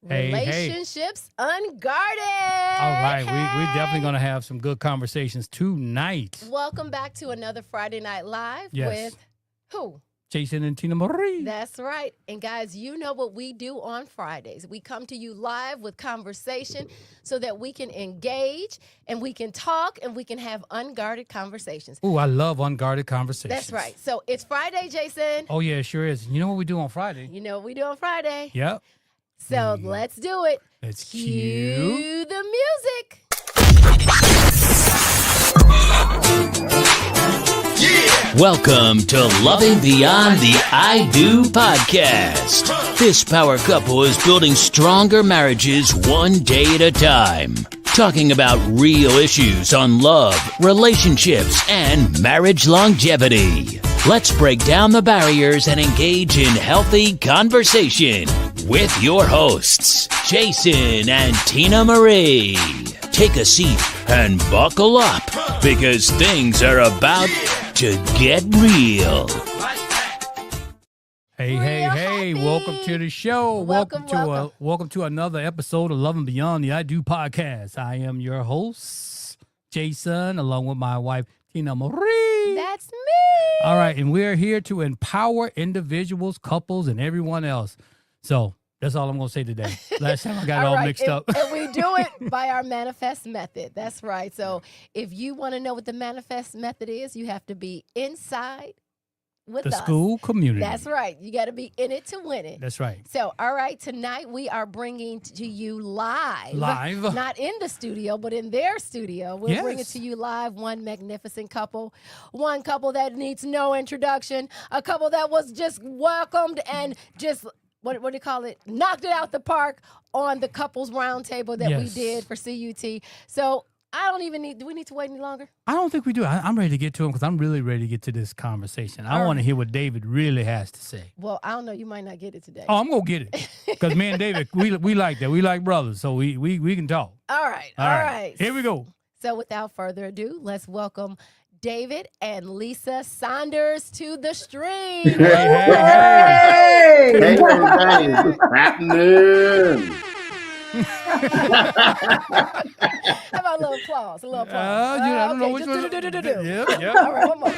Hey. Relationships Unguarded. All right, we're definitely going to have some good conversations tonight. Welcome back to another Friday Night Live Yes. with who? Jason and Tina Marie. That's right. And guys, you know what we do on Fridays. We come to you live with conversation so that we can engage and we can talk and we can have unguarded conversations. Ooh, I love unguarded conversations. That's right. So it's Friday, Jason. Oh, yeah, it sure is. You know what we do on Friday? You know what we do on Friday? Yep. So let's do it. Let's cue the music. Welcome to Loving Beyond the I Do podcast. This power couple is building stronger marriages one day at a time. Talking about real issues on love, relationships, and marriage longevity. Let's break down the barriers and engage in healthy conversation with your hosts, Jason and Tina Marie. Take a seat and buckle up because things are about to get real. Hey, welcome to the show. Welcome. Welcome to another episode of Loving Beyond the I Do podcast. I am your host, Jason, along with my wife, Tina Marie. That's me. All right, and we're here to empower individuals, couples, and everyone else. So that's all I'm going to say today. Last time I got it all mixed up. And we do it by our manifest method. That's right. So if you want to know what the manifest method is, you have to be inside with the us. School community. That's right. You got to be in it to win it. That's right. So, all right, tonight we are bringing to you live. Not in the studio, but in their studio. We're bringing to you live one magnificent couple. One couple that needs no introduction. A couple that was just welcomed and just, what do you call it? Knocked it out the park on the couples roundtable that we did for CUT. So, I don't even do we need to wait any longer? I don't think we do. I'm ready to get to him because I'm really ready to get to this conversation. I want to hear what David really has to say. Well, I don't know. You might not get it today. Oh, I'm going to get it because me and David, we like that. We like brothers, so we can talk. All right. Here we go. So without further ado, let's welcome David and Lisa Saunders to the stream. Hey, everybody. What's happening? How about a little applause? I don't know which one. Yep. All right, one more.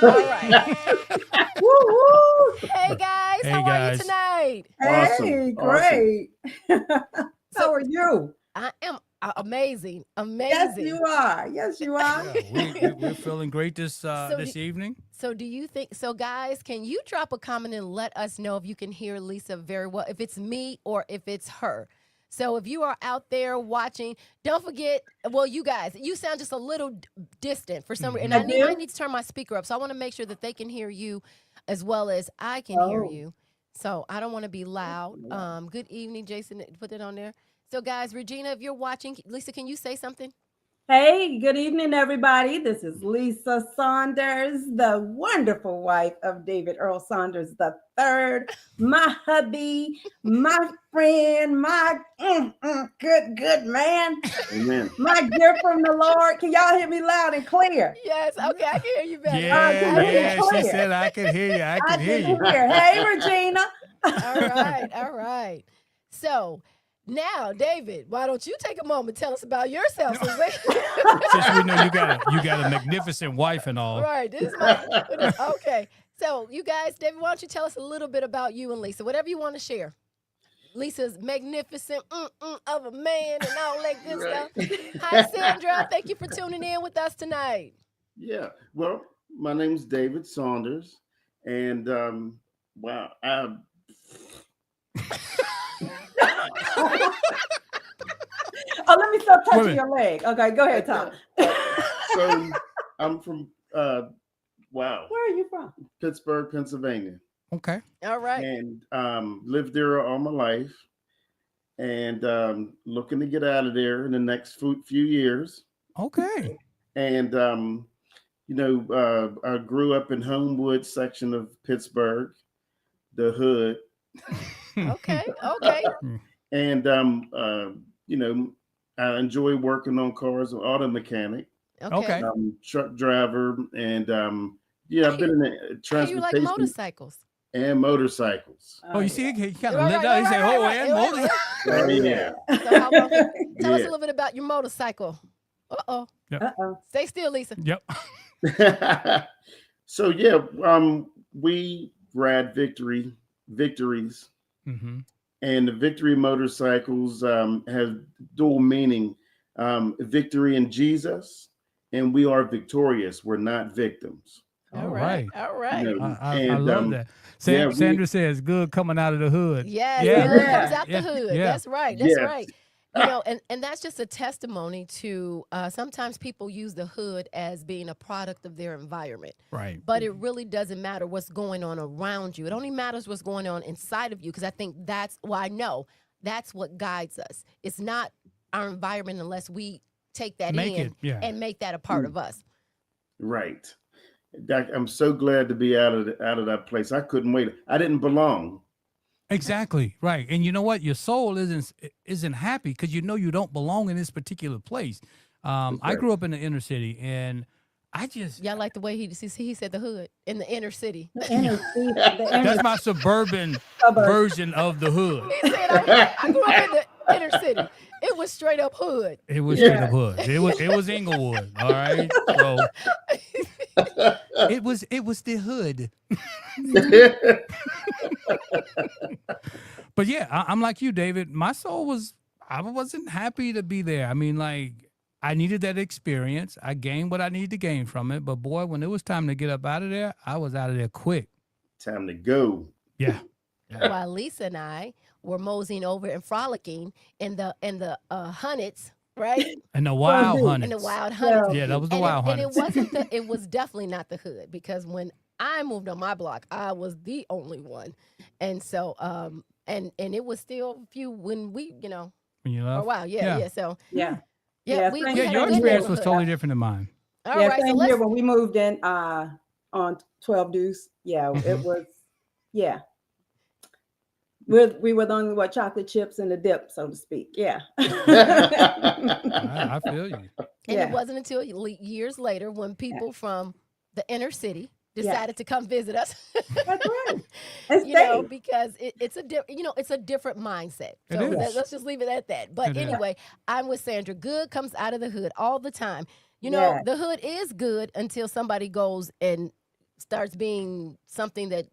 All right. Hey, guys. How are you tonight? Awesome. Great. How are you? I am amazing. Yes, you are. Yeah, we're feeling great this evening. So do you think, guys, can you drop a comment and let us know if you can hear Lisa very well, if it's me or if it's her? So if you are out there watching, don't forget, well, you guys, you sound just a little distant for some reason. And I need to turn my speaker up. So I want to make sure that they can hear you as well as I can hear you. So I don't want to be loud. Good evening, Jason. Put that on there. So, guys, Regina, if you're watching, Lisa, can you say something? Hey, good evening, everybody. This is Lisa Saunders, the wonderful wife of David Earl Saunders III, my hubby, my friend, my good man. Amen. My gift from the Lord. Can y'all hear me loud and clear? Yes. Okay, I can hear you better. Yeah. She said I can hear you. I can hear you. Hey, Regina. All right. So, now, David, why don't you take a moment and tell us about yourself? Since we know you got a magnificent wife and all. Right. Okay. So, you guys, David, why don't you tell us a little bit about you and Lisa, whatever you want to share. Lisa's magnificent of a man and all that good stuff. Hi, Sandra. Thank you for tuning in with us tonight. Yeah. Well, my name's David Saunders, and wow, let me stop touching your leg. Okay, go ahead, Tom. So I'm from Where are you from? Pittsburgh, Pennsylvania. Okay. All right. And lived there all my life, and looking to get out of there in the next few years. Okay. And I grew up in Homewood section of Pittsburgh, the hood. Okay. And I enjoy working on cars, auto mechanic. Okay. Truck driver, and I've been in the transportation. You like motorcycles? and motorcycles. Oh, you see, he kind of Right, lit right, up. He right, said, right, "Oh, right. and Right, motor." Oh yeah. So how long, tell us a Yeah. little bit about your motorcycle. Uh-oh. Uh-oh. Stay still, Lisa. Yep. So yeah, we ride victories, Mm-hmm. and the victory motorcycles have dual meaning: victory in Jesus, and we are victorious. We're not victims. All right. All You right. know, I and love that. yeah, Sandra says, "Good coming out of the hood." Yes, Yeah. good comes out the Yeah. hood. Yeah. That's right. That's yes, right. You know, and that's just a testimony to sometimes people use the hood as being a product of their environment. Right. But it really doesn't matter what's going on around you. It only matters what's going on inside of you, because I think that's why I know that's what guides us. It's not our environment unless we take that Make in it, yeah. and make that a part of us. right. I'm so glad to be out of that place. I couldn't wait. I didn't belong. Exactly. Right. And you know what? Your soul isn't happy because you know you don't belong in this particular place. I right. grew up in the inner city, and I just Y'all like the way he said the hood in the inner city. The inner city, the inner that's my suburban suburb. version of the hood. He said, I grew up in the inner city. It was straight up hood. It was straight up hood. It was Inglewood. All right. So it was the hood. But yeah, I'm like you, David. My soul I wasn't happy to be there. I mean, like, I needed that experience. I gained what I needed to gain from it. But boy, when it was time to get up out of there, I was out of there quick. Time to go. Yeah. While Lisa and I were moseying over and frolicking in the hunnets, right? And the wild dude. hunters. In the wild hunnets. Yeah, that was the And wild it hunters. wasn't it was definitely not the hood, because when I moved on my block, I was the only one. And so and it was still a few when we, When you for a left. while. Yeah. So Yeah. yeah, Yeah, we thank Yeah, had your a good experience was neighborhood. totally different than mine. All Yeah, right, so same let's here when we moved in on 12 Deuce. Yeah, it Mhm. was, yeah. We were the only what chocolate chips and the dip, so to speak. Yeah. I feel you. And Yeah. it wasn't until years later when people from the inner city decided to come visit us. That's right. And You know, stay. because it's a it's a different mindset. It So is. let's just leave it at that. But It is. anyway, I'm with Sandra. Good comes out of the hood all the time. You know, Yeah. the hood is good until somebody goes and starts being something that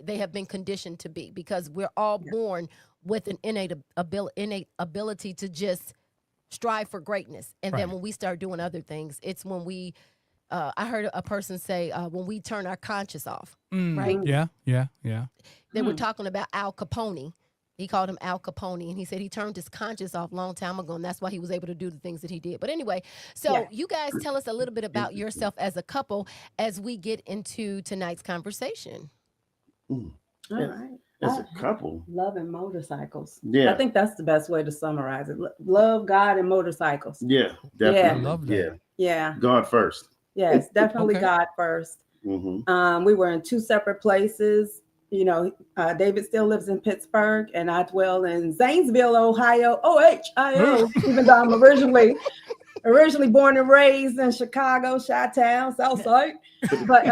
they have been conditioned to be, because we're all born with an innate ability to just strive for greatness. And then Right. when we start doing other things, it's when we I heard a person say when we turn our conscience off, right? Yeah. They were talking about Al Capone. He called him Al Capone, and he said he turned his conscience off a long time ago, and that's why he was able to do the things that he did. But anyway, so Yeah. you guys tell us a little bit about yourself as a couple as we get into tonight's conversation. Mm, All Yeah. right. As a couple. Loving motorcycles. Yeah. I think that's the best way to summarize it. Love God and motorcycles. Yeah, I definitely. love that. Yeah. Yeah. God first. Yes, definitely Okay. God first. Mm-hmm. We were in two separate places. You know, David still lives in Pittsburgh, and I dwell in Zanesville, Ohio. OHIO. Even though I'm originally born and raised in Chicago, Chi-Town, Southside. But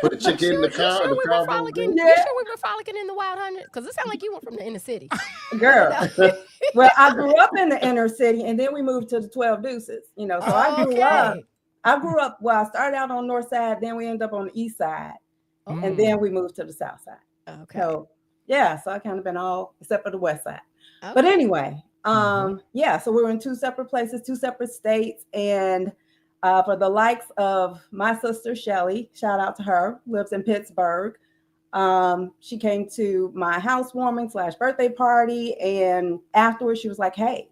Put the chicken in the You car. sure The we car were frolicking? Yeah. You sure we were frolicking in the Wild Hundred? Because it sounded like you were from the inner city. girl, well, I grew up in the inner city, and then we moved to the 12 Deuces. You know, so I grew up. Well, I started out on the north side, then we ended up on the east side, and then we moved to the south side. Okay. So yeah, so I kind of been all except for the west side. Okay. But anyway, yeah, so we were in two separate places, two separate states, and for the likes of my sister Shelly, shout out to her, lives in Pittsburgh. She came to my housewarming / birthday party, and afterwards she was like, "Hey,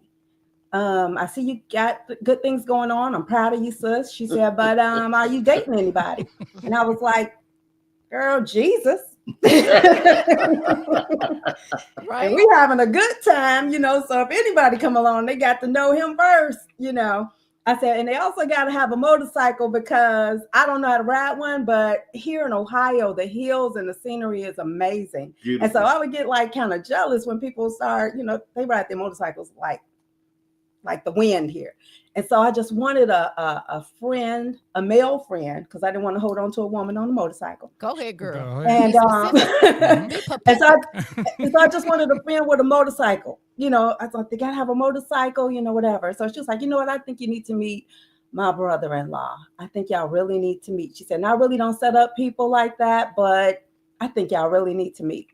I see you got good things going on. I'm proud of you, sis." She said, "But are you dating anybody?" And I was like, "Girl, Jesus." Right. And we having a good time, you know. So if anybody come along, they got to know him first, you know. I said, and they also got to have a motorcycle, because I don't know how to ride one, but here in Ohio, the hills and the scenery is amazing. Beautiful. And so I would get like kind of jealous when people start, you know, they ride their motorcycles like like the wind here. And so I just wanted a friend, a male friend, because I didn't want to hold on to a woman on a motorcycle. Go ahead, girl. Go ahead. And Be and so specific. I just wanted a friend with a motorcycle. You know, I thought they gotta have a motorcycle, you know, whatever. So she was like, you know what? I think you need to meet my brother-in-law. I think y'all really need to meet. She said, and I really don't set up people like that, but I think y'all really need to meet.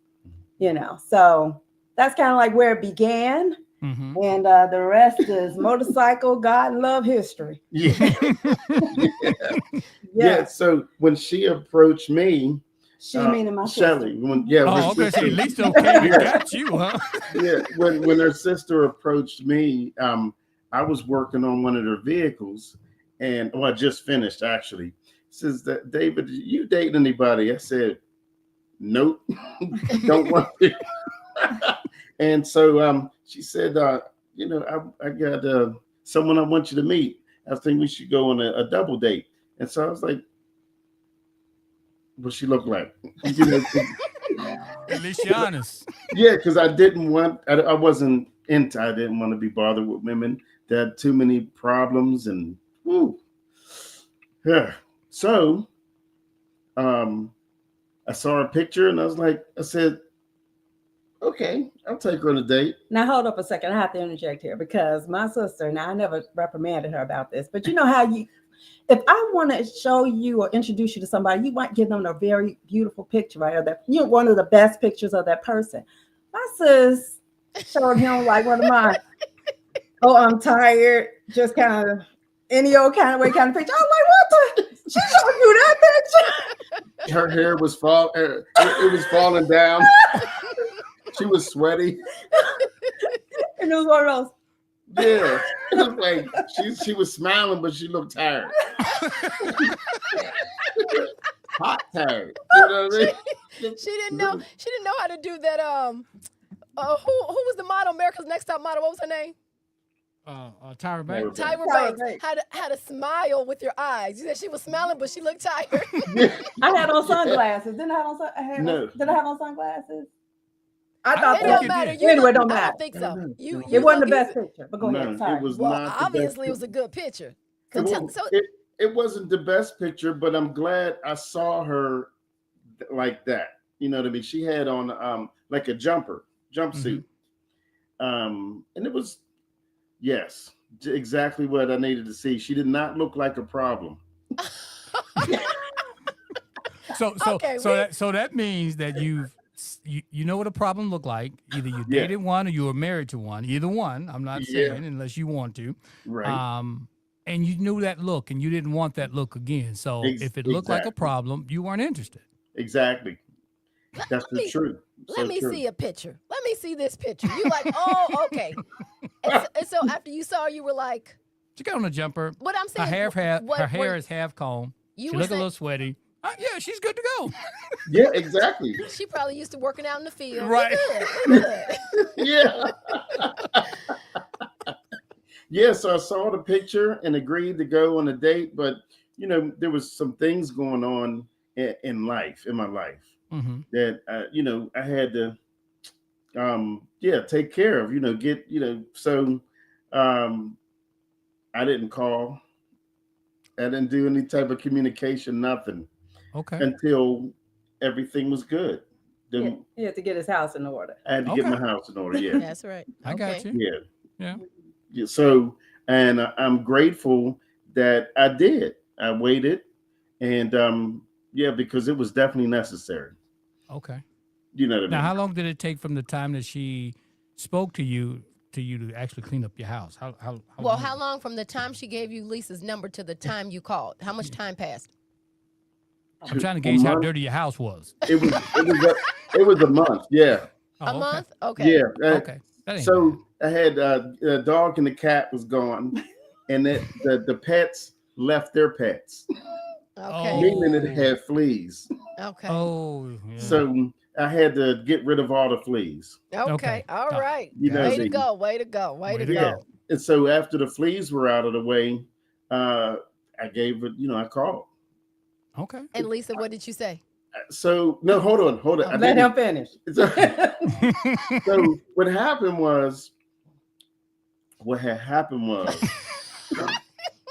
You know, so that's kind of like where it began. Mm-hmm. And the rest is motorcycle, God, and love history. Yeah. Yeah. So when she approached me, She meaning my Shelly, sister. when Oh, her I'm gonna say sister- at least okay, you got you, huh? yeah, when her sister approached me, I was working on one of their vehicles, and I just finished actually. Says that, David, you dating anybody? I said, nope, don't want to. And so she said, you know, I got someone I want you to meet. I think we should go on a double date. And so I was like, what she look like? You know, At least you're honest. yeah, because I didn't want, I wasn't into, I didn't want to be bothered with women that had too many problems and, whoo. Yeah. So I saw her picture and I said, okay, I'll take her on a date. Now hold up a second. I have to interject here because my sister, now I never reprimanded her about this, but you know how if I want to show you or introduce you to somebody, you might give them a very beautiful picture, right? Or that you're one of the best pictures of that person. My sis showed him like one of my, oh, I'm tired, just kind of any old kind of way kind of picture. I was like, what the? She showed you that picture? Her hair was it was falling down. She was sweaty. And it was one of those. Yeah, it looked like she was smiling, but she looked tired. Hot tired. You know what I mean? She didn't know how to do that. Who was the model? America's Next Top Model. What was her name? Tyra Banks. Tyra Tyra Banks. How to smile with your eyes. You said she was smiling, but she looked tired. I had on sunglasses. Didn't I have on No. Did I have on sunglasses? I I thought think It that. don't you matter. did. You Anyway, look- don't I matter. don't think so. You It wasn't the look- best picture, but go No, ahead. Sorry. it was Well, not the obviously best it was a good picture. So It tell- was- so it wasn't the best picture, but I'm glad I saw her like that. You know what I mean? She had on like a jumpsuit. And it was exactly what I needed to see. She did not look like a problem. So Okay, so that means that you know what a problem look like. Either you Yeah. dated one or you were married to one. Either one. I'm not Yeah. saying unless you want to. Right. And you knew that look and you didn't want that look again. So if it looked like a Exactly. problem, you weren't interested. Exactly. That's the me- truth. let me see a picture. Let me see this picture. You like, oh, okay. And so after you saw her, you were like, She got on a jumper. what I'm Her saying. her hair is half combed. You She were look a saying- little sweaty. Yeah, she's good to go. Yeah, exactly. She probably used to working out in the field. Right. We're good. Yeah. Yeah, so I saw the picture and agreed to go on a date, but you know, there was some things going on in my life Mm-hmm. that you know, I had to take care of, get, so I didn't call. I didn't do any type of communication, nothing Okay. until everything was good. Then He had to get his house in order. I had to get my Okay. house in order. Yeah. That's right. I got you. Yeah. Yeah. Yeah, so, and I'm grateful that I did. I waited, and because it was definitely necessary. Okay. You know what I mean? Now, how long did it take from the time that she spoke to you to actually clean up your house? Well, how long from the time she gave you Lisa's number to the time you called? How much time passed? I'm trying to A gauge how month? dirty your house was. It was a month. Yeah, Oh, A okay. month? Okay. yeah. Okay. That ain't So I had a dog and the cat was gone, and the pets left their pets, Okay. Oh. meaning it had fleas. Okay. bad. Oh, yeah. So I had to get rid of all the fleas. Okay. Okay. All Oh. right. You know, Way to the- go. Way to go. Way to to go. go. And so after the fleas were out of the way, I gave it, I called. Okay. And Lisa, what did you say? So no, hold on. I Let didn't- him finish. So what happened was what had happened was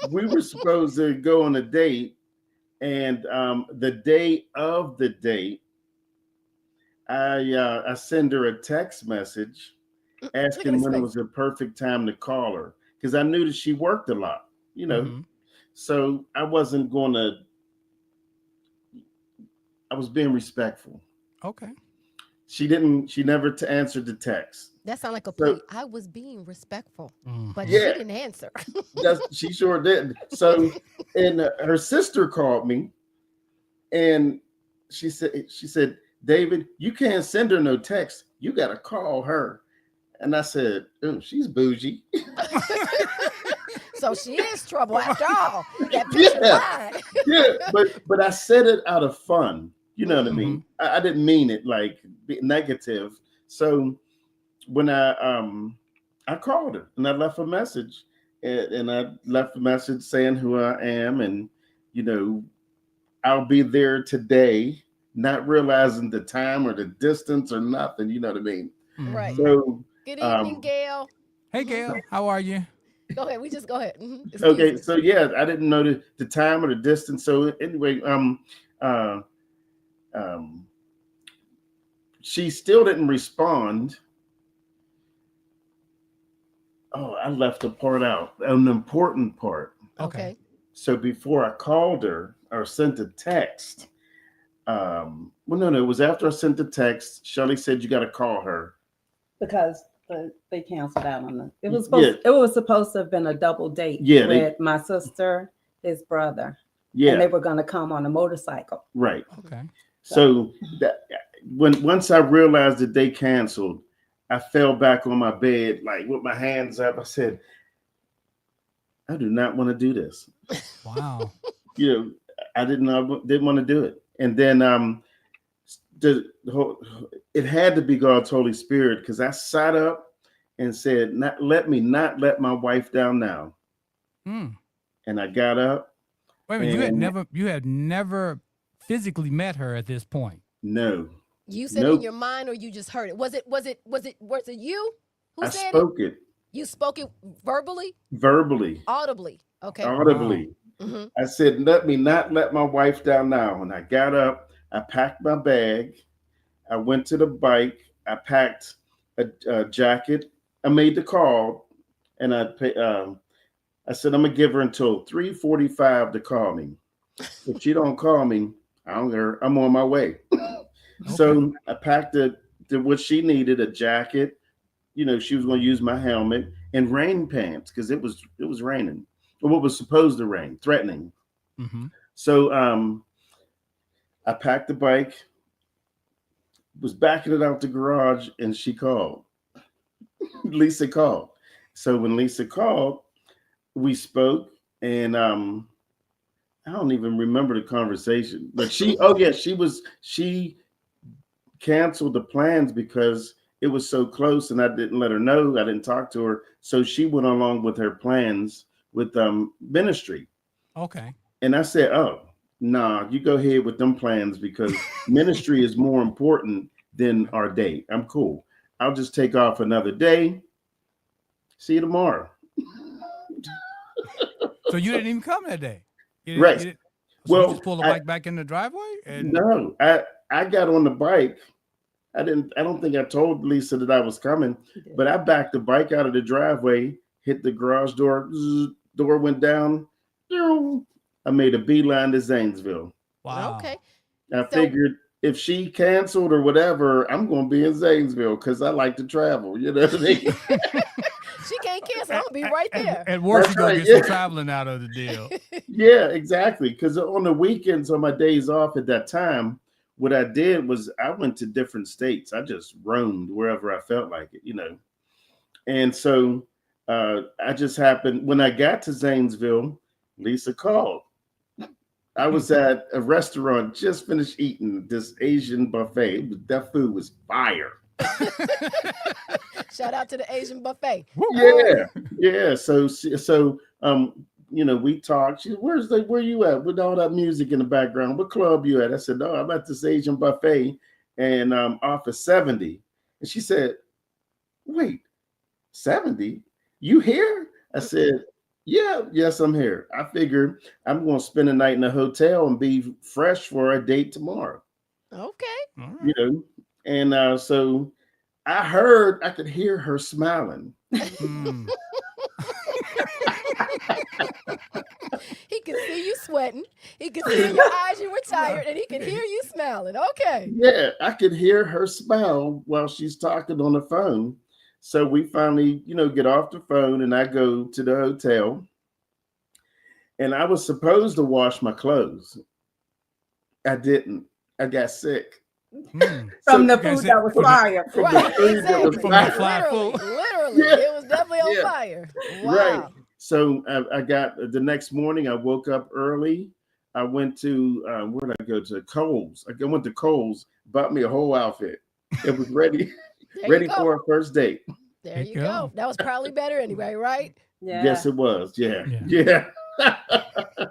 we were supposed to go on a date, and the day of the date, I send her a text message Look at asking his when it face. was the perfect time to call her because I knew that she worked a lot, you know. Mhm. So I wasn't going to. I was being respectful. Okay. She didn't. She never answered the text. That sounded like a So plea. I was being respectful, Mhm. but she yeah, didn't answer. she sure did. So, and her sister called me, and she said, David, you can't send her no text. You got to call her. And I said, oh, she's bougie. So she is trouble after all. That picture Yeah, lied. yeah. But I said it out of fun. You know what I Mhm. mean? I didn't mean it like negative. So when I called her and I left a message, and I left a message saying who I am, and you know, I'll be there today, not realizing the time or the distance or nothing. You know what I mean? Right. Mhm. So Good evening, Gail. Hey, Mhm. Gail, how are you? Go ahead. We just go ahead. Excuse okay, me. so yeah, I didn't know the time or the distance. So anyway, uh, um, she still didn't respond. Oh, I left a part out, an important part. Okay. Okay. So before I called her or sent a text, well, no, it was after I sent the text. Shelly said you got to call her. because they canceled out on the. Yeah, It was supposed to have been a double date yeah, with my sister, his brother, and yeah, they were going to come on a motorcycle. right. Okay. So that once I realized that they canceled, I fell back on my bed like with my hands up. I said, I do not want to do this. Wow. You know, I didn't want to do it. And then the whole, it had to be God's Holy Spirit because I sat up and said, not let my wife down now. Hmm. And I got up Wait a minute. and You had never physically met her at this point. no, You said it in nope, your mind, or you just heard it? Was it you who I said it? spoke it You spoke it verbally, verbally, audibly. Okay. Wow. audibly. Hmm. I said, let me not let my wife down now. And I got up, I packed my bag, I went to the bike, I packed a jacket, I made the call, and I said, I'm gonna give her until 3:45 to call me. If she don't call me, I'm on my way. Okay. So I packed what she needed, a jacket. You know, she was gonna use my helmet and rain pants because it was raining. Or what was supposed to rain, threatening. Mm-hmm. So I packed the bike, was backing it out the garage, and she called. Lisa called. So when Lisa called, we spoke, and I don't even remember the conversation. But she canceled the plans because it was so close, and I didn't let her know. I didn't talk to her, so she went along with her plans with ministry. Okay. And I said, "Oh, nah, you go ahead with them plans because ministry is more important than our date. I'm cool. I'll just take off another day. See you tomorrow." So you didn't even come that day. Right. So you Well, just pulled the bike back in the driveway and no, I got on the bike. I don't think I told Lisa that I was coming, but I backed the bike out of the driveway, hit the garage door, door went down. I made a beeline to Zanesville. wow. Okay. I So figured if she canceled or whatever, I'm going to be in Zanesville because I like to travel. You know what I mean? she can't cancel. I'm gonna be right there. At worst, That's you're gonna right, get some yeah. traveling out of the deal. Yeah, exactly. Because on the weekends, on my days off at that time, what I did was I went to different states. I just roamed wherever I felt like it, you know. And so I just happened when I got to Zanesville, Lisa called. I was at a restaurant, just finished eating this Asian buffet. That food was fire. Shout out to the Asian buffet. Yeah, yeah. So we talked. She said, where you at with all that music in the background? What club you at? I said, no, I'm at this Asian buffet and off of 70. And she said, wait, 70? you here? I said, yeah, yes, I'm here. I figure I'm going to spend a night in a hotel and be fresh for a date tomorrow, Okay. All right. you know? And so I could hear her smiling. Mm. He could see you sweating. He could see in your eyes you were tired, and he could hear you smiling. Okay. Yeah, I could hear her smile while she's talking on the phone. So we finally, get off the phone and I go to the hotel. And I was supposed to wash my clothes. I didn't. I got sick. Mm. From the you guys food said- that was from the- fire. From Right, the food that was exactly. From the fire. fly Literally, food. literally, Yeah. it was definitely on Yeah. fire. Wow. Right. So I got the next morning. I woke up early. I went to where did I go to? Kohl's. I went to Kohl's. Bought me a whole outfit. It was ready, There ready you go. for a first date. There There you you go. go. That was probably better anyway, right? Yeah. Yes, it was. Yeah, Yeah. yeah.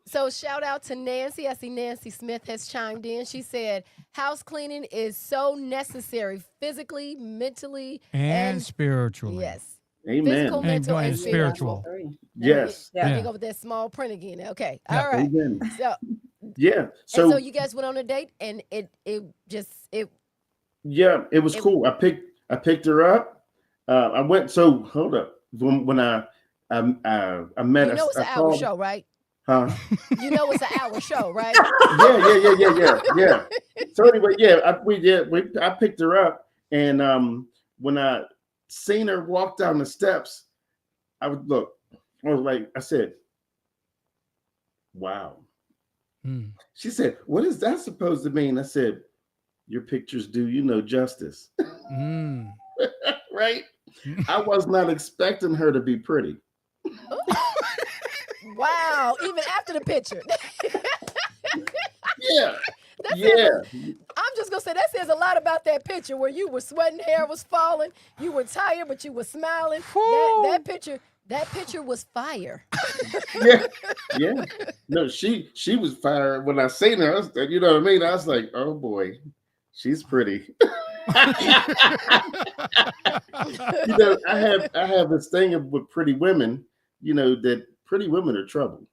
So shout out to Nancy. I see Nancy Smith has chimed in. She said, house cleaning is so necessary physically, mentally, And spiritually. yes. Amen. Physical, mental, and and spiritual. spiritual. Yes. Yeah. Let me go with that small print again. Okay. Yeah. All right. Amen. So, Yeah. so So you guys went on a date and it yeah, it was it- cool. I picked her up. I went. So hold up. When I met. you know it's an I hour called- show, right? Huh? You know it's an hour show, right? Yeah. So anyway, yeah, I picked her up, and when I seen her walk down the steps, I said, "Wow." Mm. She said, "What is that supposed to mean?" I said, "Your pictures do you no justice." Mm. Right? I was not expecting her to be pretty. Wow. Even after the picture. Yeah. That Yeah. I'm just gonna say that says a lot about that picture where you were sweating, hair was falling, you were tired, but you were smiling. That picture was fire. Yeah. No, she was fired when I seen her. You know what I mean? I was like, oh boy, she's pretty. I have this thing with pretty women, that pretty women are trouble.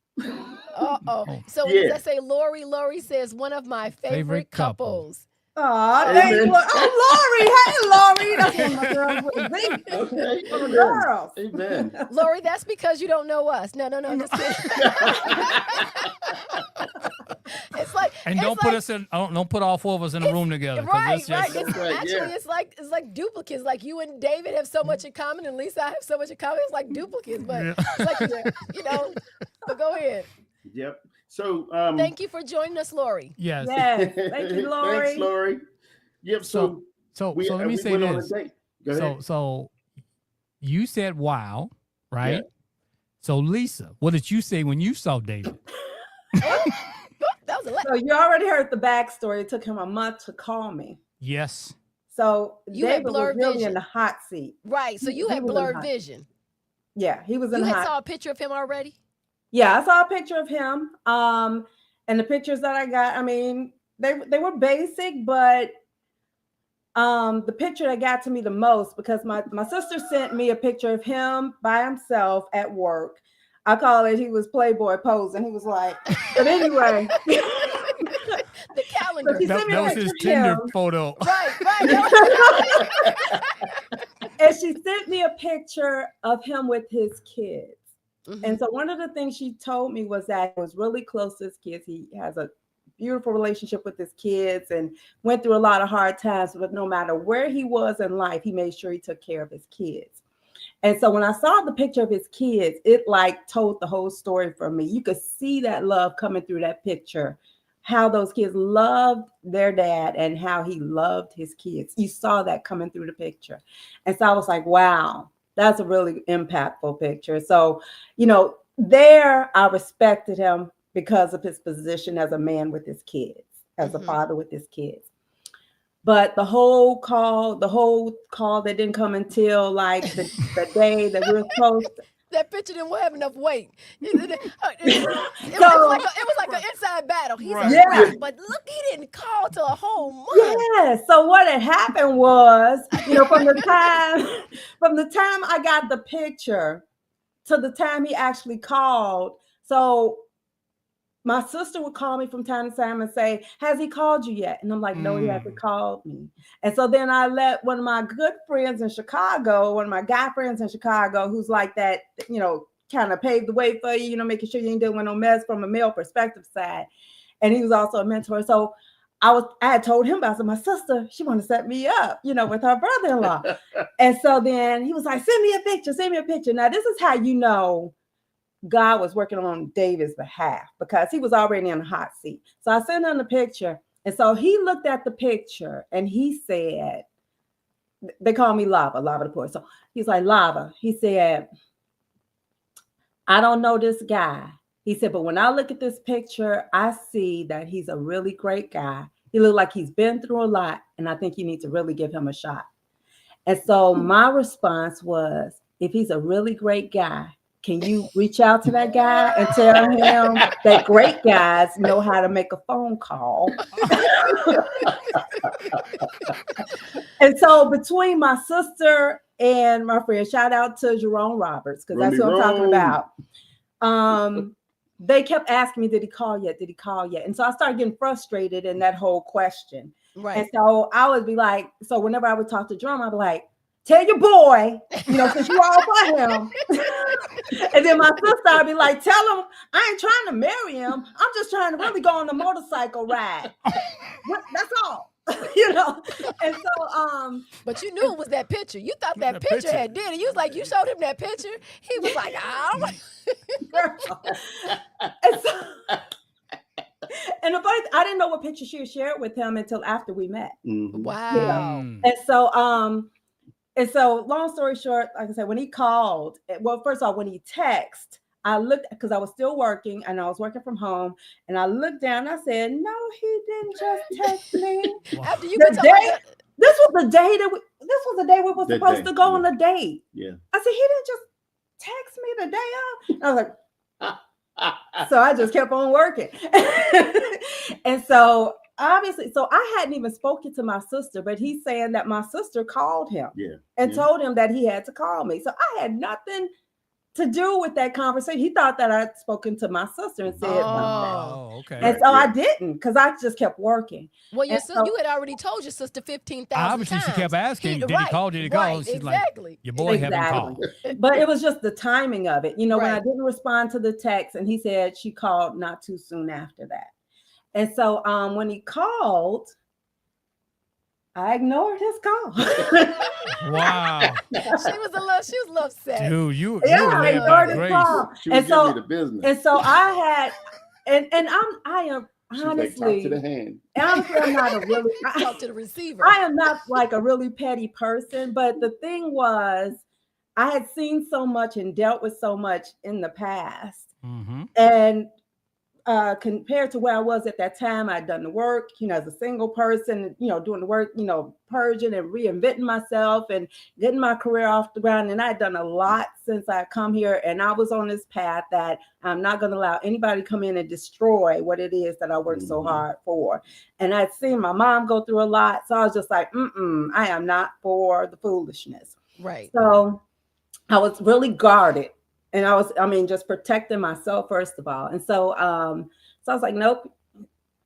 Uh-oh. So Yeah. let's say Lori says one of my favorite couple. couples. Oh, Amen. thank you. Oh, Lori. Hey, Lori. That's one of my girls with me. Okay. One of the Amen. girls. Amen. Lori, that's because you don't know us. No, I'm just kidding. It's like And it's don't put us in. Don't put all four of us in a room together. 'cause Right, it's just- right. It's Right, actually yeah. it's like duplicates. Like you and David have so much in common, and Lisa I have so much in common. It's like duplicates, but Yeah. it's like But go ahead. Yep. So Thank you for joining us, Lori. Yes. Yes. Thank you, Lori. Thanks, Lori. Yep. So So we let me say went on a this. date. Go ahead. So you said wow, right? Yeah. So Lisa, what did you say when you saw David? That was a lot. So you already heard the backstory. It took him a month to call me. Yes. So You had David was blurred really vision. in the hot seat. Right. So you He had was in blurred hot- vision. Yeah, he was in You the had hot. saw a picture of him already? Yeah, I saw a picture of him. And the pictures that I got, I mean, they were basic, but the picture that got to me the most, because my sister sent me a picture of him by himself at work. I call it he was Playboy posing. He was like, but anyway. The calendar. He That, sent me that was that his picture. Tinder photo. Right. And she sent me a picture of him with his kids. Mhm. And so one of the things she told me was that he was really close to his kids. He has a beautiful relationship with his kids and went through a lot of hard times, but no matter where he was in life, he made sure he took care of his kids. And so when I saw the picture of his kids, it like told the whole story for me. You could see that love coming through that picture, how those kids loved their dad and how he loved his kids. You saw that coming through the picture. And so I was like, wow, that's a really impactful picture. So, there I respected him because of his position as a man with his kids, as a father with his kids. But the whole call that didn't come until like the day that we were supposed to, That picture didn't have enough weight. It was like an inside battle. He Right. said, Yeah. but look, he didn't call till a whole month. Yeah. So what had happened was, from the time I got the picture to the time he actually called. So my sister would call me from time to time and say, has he called you yet? And I'm like, no, he hasn't called me. And so then I let one of my good friends in Chicago, one of my guy friends in Chicago, who's like that, kind of paved the way for you, making sure you ain't doing no mess from a male perspective side. And he was also a mentor. So I had told him about, so my sister, she wanted to set me up, with her brother-in-law. And so then he was like, send me a picture. Now, this is how you know God was working on David's behalf, because he was already in the hot seat. So I sent him the picture. And so he looked at the picture and he said, they call me Lava the poet. So he's like, Lava. He said, I don't know this guy. He said, but when I look at this picture, I see that he's a really great guy. He looked like he's been through a lot, and I think you need to really give him a shot. And so my response was, if he's a really great guy, can you reach out to that guy and tell him that great guys know how to make a phone call? And so between my sister and my friend, shout out to Jerome Roberts, because that's what I'm talking about. They kept asking me, did he call yet? And so I started getting frustrated in that whole question. Right. And so I would be like, so whenever I would talk to Jerome, I'd be like, tell your boy, since you all for him. And then my sister, I'd be like, tell him I ain't trying to marry him. I'm just trying to really go on a motorcycle ride. That's all. And so but you knew it was that picture. You thought that picture had did it. You was like, you showed him that picture. He was like, and the funny, I didn't know what picture she had shared with him until after we met. Mm-hmm. Wow. And so long story short, like I said, when he called, well, first of all, when he texted, I looked, because I was still working and I was working from home, and I looked down and I said, no, he didn't just text me. After you this was the day we were supposed to go on a date. Yeah. I said, he didn't just text me the day of. And I was like, so I just kept on working. And so obviously, so I hadn't even spoken to my sister, but he's saying that my sister called him and told him that he had to call me. So I had nothing to do with that conversation. He thought that I'd spoken to my sister and said something. Oh, okay. And so I didn't, because I just kept working. Well, you had already told your sister 15,000 obviously times. she kept asking, did he call? Did he call? She's exactly. like, your boy haven't called. But it was just the timing of it. When I didn't respond to the text, and he said she called not too soon after that. And so when he called, I ignored his call. Wow. She was a little upset. Dude, you I ignored his call. She was giving me the business. And so I had, I am honestly, talk to the hand. Honestly, I'm not a really talk to the receiver. I am not like a really petty person, but the thing was, I had seen so much and dealt with so much in the past, and compared to where I was at that time, I'd done the work, as a single person, doing the work, purging and reinventing myself and getting my career off the ground. And I'd done a lot since I come here. And I was on this path that I'm not going to allow anybody to come in and destroy what it is that I worked so hard for. And I'd seen my mom go through a lot. So I was just like, I am not for the foolishness. Right. So I was really guarded. And I was, just protecting myself, first of all. And so, so I was like, nope,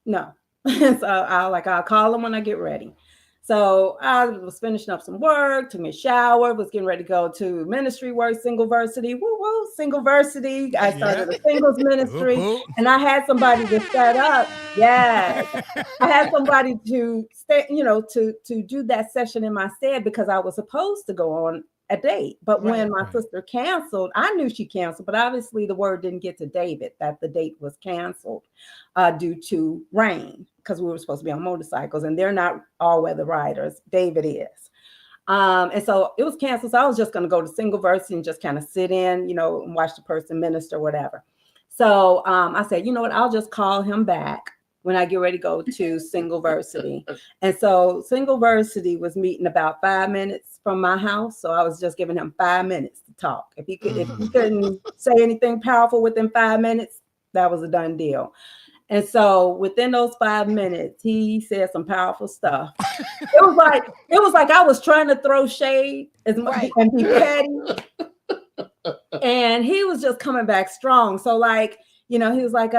no. So I'll call him when I get ready. So I was finishing up some work, took me a shower, was getting ready to go to ministry work, Singleversity. Woo woo, Singleversity. I started a singles ministry, and I had somebody to set up. Yes, I had somebody to stay, to do that session in my stead, because I was supposed to go on a date. But when my sister canceled, I knew she canceled, but obviously the word didn't get to David that the date was canceled due to rain, because we were supposed to be on motorcycles, and they're not all-weather riders. David is. And so it was canceled. So I was just going to go to Singleversity and just kind of sit in, and watch the person minister, whatever. So I said, you know what, I'll just call him back when I get ready to go to Single Versity. And so Single Versity was meeting about 5 minutes from my house. So I was just giving him 5 minutes to talk. If he couldn't say anything powerful within 5 minutes, that was a done deal. And so within those 5 minutes, he said some powerful stuff. It was like I was trying to throw shade and be petty. And he was just coming back strong. So like, he was like,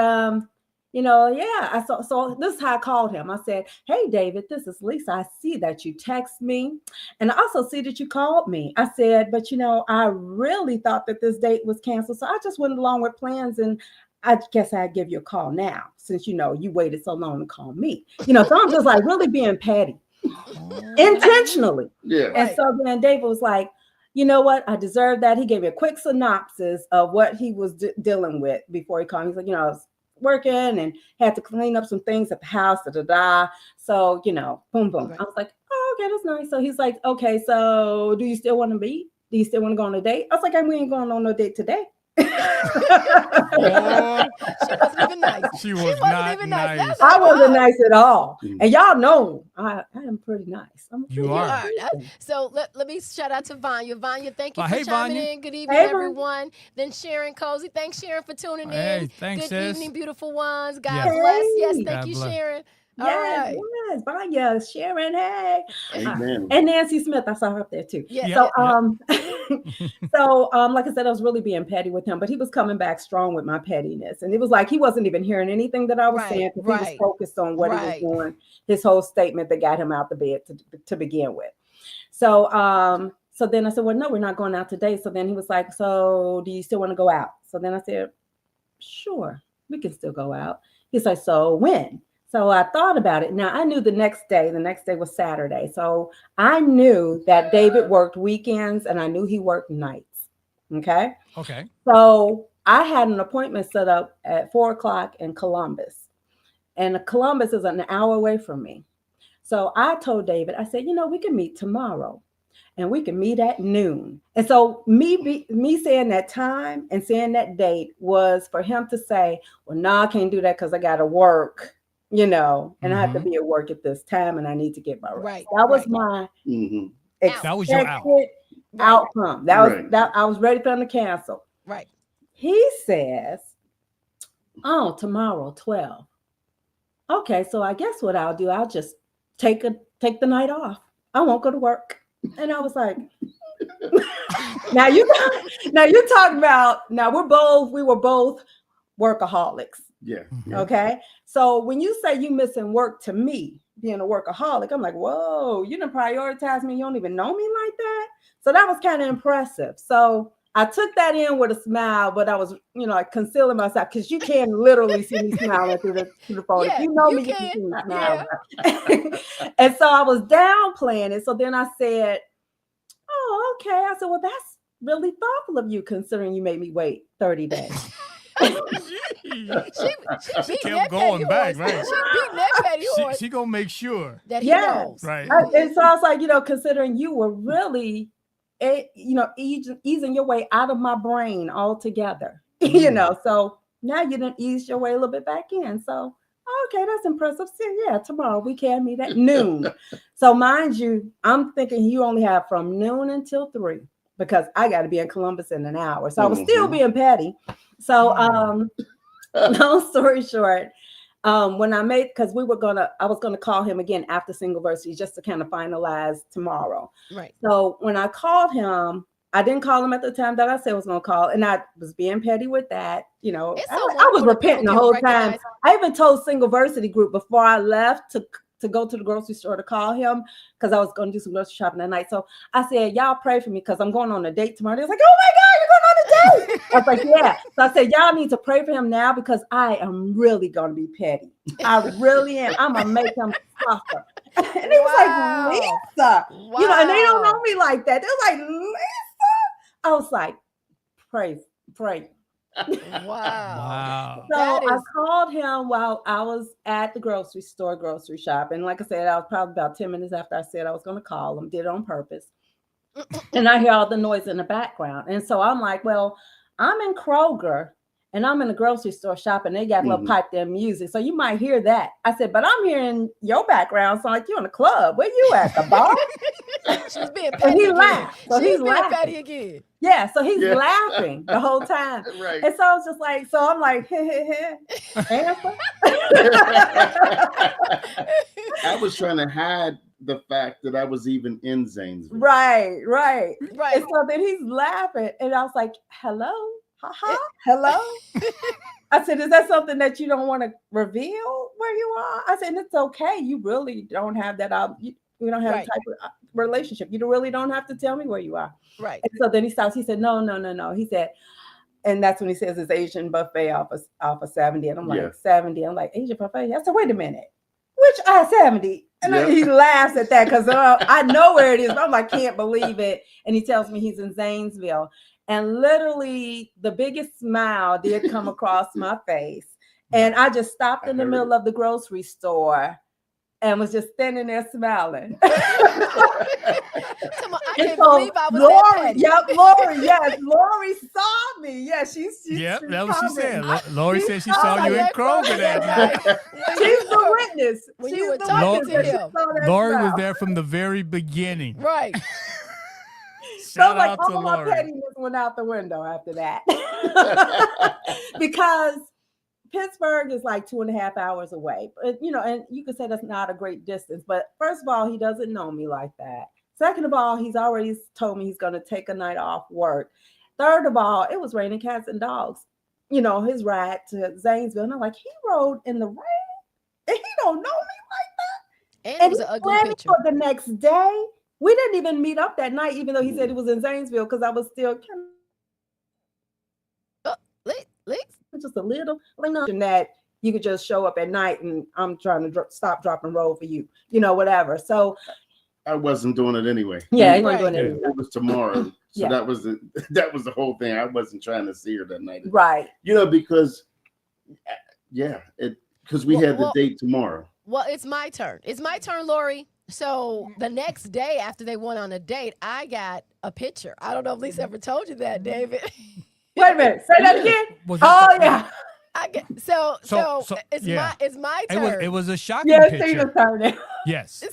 yeah. So this is how I called him. I said, hey, David, this is Lisa. I see that you text me. And I also see that you called me. I said, but I really thought that this date was canceled. So I just went along with plans, and I guess I'd give you a call now since, you waited so long to call me. So I'm just like really being petty intentionally. Yeah. And so then David was like, you know what? I deserve that. He gave me a quick synopsis of what he was dealing with before he called me. He's like, I was working and had to clean up some things at the house. So, boom, boom. Right. I was like, oh, okay, that's nice. So he's like, okay, so do you still want to meet? Do you still want to go on a date? I was like, we ain't going on no date today. She wasn't even nice. She wasn't even nice. I wasn't nice at all. And y'all know I am pretty nice. You are. So let me shout out to Vanya. Vanya, thank you for chiming in. Good evening, everyone. Then Sharon Cozy. Thanks, Sharon, for tuning in. Thanks, Good evening, beautiful ones. God bless. Yes, thank you, Sharon. Yes, Vanya, Sharon, hey. Amen. And Nancy Smith, I saw her up there too. Yeah. So like I said, I was really being petty with him, but he was coming back strong with my pettiness. And it was like he wasn't even hearing anything that I was saying, because he was focused on what he was doing, his whole statement that got him out the bed to begin with. So then I said, well, no, we're not going out today. So then he was like, so do you still want to go out? So then I said, sure, we can still go out. He's like, so when? So I thought about it. Now I knew the next day was Saturday. So I knew that David worked weekends and I knew he worked nights. Okay. So I had an appointment set up at 4:00 in Columbus, and Columbus is an hour away from me. So I told David, I said, we can meet tomorrow and we can meet at noon. And so me saying that time and saying that date was for him to say, well, no, I can't do that because I got to work. And I have to be at work at this time and I need to get my rest. Right. That was my that was your outcome. That I was ready for him to cancel. Right. He says, oh, tomorrow, 12. Okay, so I guess what I'll do, I'll just take the night off. I won't go to work. And I was like, now you talking about, we were both workaholics. Yeah. Okay. So when you say you missing work, to me, being a workaholic, I'm like, whoa, you didn't prioritize me. You don't even know me like that. So that was kind of impressive. So I took that in with a smile, but I was, concealing myself because you can literally see me smiling through the phone. Yeah, if you know me, you can see me smiling. And so I was downplaying it. So then I said, oh, okay. I said, well, that's really thoughtful of you considering you made me wait 30 days. She kept going back, right? She beat that petty horse. She gonna make sure that he knows. Right. And so I was like, considering you were really, easing your way out of my brain altogether, so now you didn't ease your way a little bit back in. So, okay, that's impressive. So yeah, tomorrow we can meet at noon. So mind you, I'm thinking you only have from noon until 3 because I got to be in Columbus in an hour. So I was still being petty. So, long story short, when I made, because I was gonna call him again after Single Versity just to kind of finalize tomorrow. Right. So when I called him, I didn't call him at the time that I said I was gonna call, and I was being petty with that. I was repenting the whole time. I even told Single Versity group before I left to go to the grocery store to call him because I was going to do some grocery shopping that night. So I said, y'all pray for me because I'm going on a date tomorrow. They was like, oh my God, you're going on a date. I was like, yeah. So I said, y'all need to pray for him now because I am really going to be petty. I really am. I'm going to make him suffer. And he was like, Lisa, and they don't know me like that. They was like, Lisa. I was like, pray. Wow. So I called him while I was at the grocery store, grocery shop. And like I said, I was probably about 10 minutes after I said I was going to call him, did it on purpose. And I hear all the noise in the background. And so I'm like, well, I'm in Kroger And I'm in the grocery store shopping. They got a little piped in music. So you might hear that. I said, but I'm hearing your background sound like you're in a club. Where you at, the bar? She's being And petty he again. laughed. So She's he's being laughing. petty again. Yeah, so he's laughing the whole time. Right. And so I was just like, so I'm like, answer. I was trying to hide the fact that I was even in Zanesville. Right. Right. And so then he's laughing. And I was like, hello? Ha-ha? Hello? I said, is that something that you don't want to reveal where you are? I said, it's okay. You really don't have that. You don't have a type of relationship. You really don't have to tell me where you are. Right. And so then he stops. He said, no. He said, and that's when he says it's Asian buffet off of 70. And I'm like, 70. I'm like, Asian buffet? I said, wait a minute. Which 70? And he laughs at that because I know where it is. I'm like, can't believe it. And he tells me he's in Zanesville. And literally the biggest smile did come across my face. And I just stopped in the middle of the grocery store and was just standing there smiling. Come on, I can't believe I was that petty. Lori, yes. Lori saw me. Yeah, she's Yep, she's that's what she said. coming. Lori said she saw you in Kroger that night. She's the witness. When She's you were the talking witness to that him. she saw that Lori was smile. there from the very beginning. Right. So Shout like out to all my Lori. pettiness went out the window after that. Because Pittsburgh is like 2.5 hours away. But and you could say that's not a great distance. But first of all, he doesn't know me like that. Second of all, he's already told me he's going to take a night off work. Third of all, it was raining cats and dogs. His ride to Zanesville. And I'm like, he rode in the rain and he don't know me like that. And it was an ugly planning picture. for the next day. We didn't even meet up that night, even though he said it was in Zanesville, because I was still just a little that you could just show up at night and I'm trying to stop, drop, and roll for you, whatever. So I wasn't doing it anyway. yeah, he wasn't doing it anyway. It was tomorrow. So Yeah. that was the whole thing. I wasn't trying to see her that night. Right. Because because we had the date tomorrow. Well, it's my turn. It's my turn, Lori. So the next day after they went on a date, I got a picture. I don't know if Lisa ever told you that, David. Wait a minute. Say that again. Was that Oh yeah. I get so it's yeah. my turn. It was a shocking Yeah, picture. Tina's turn. Yes.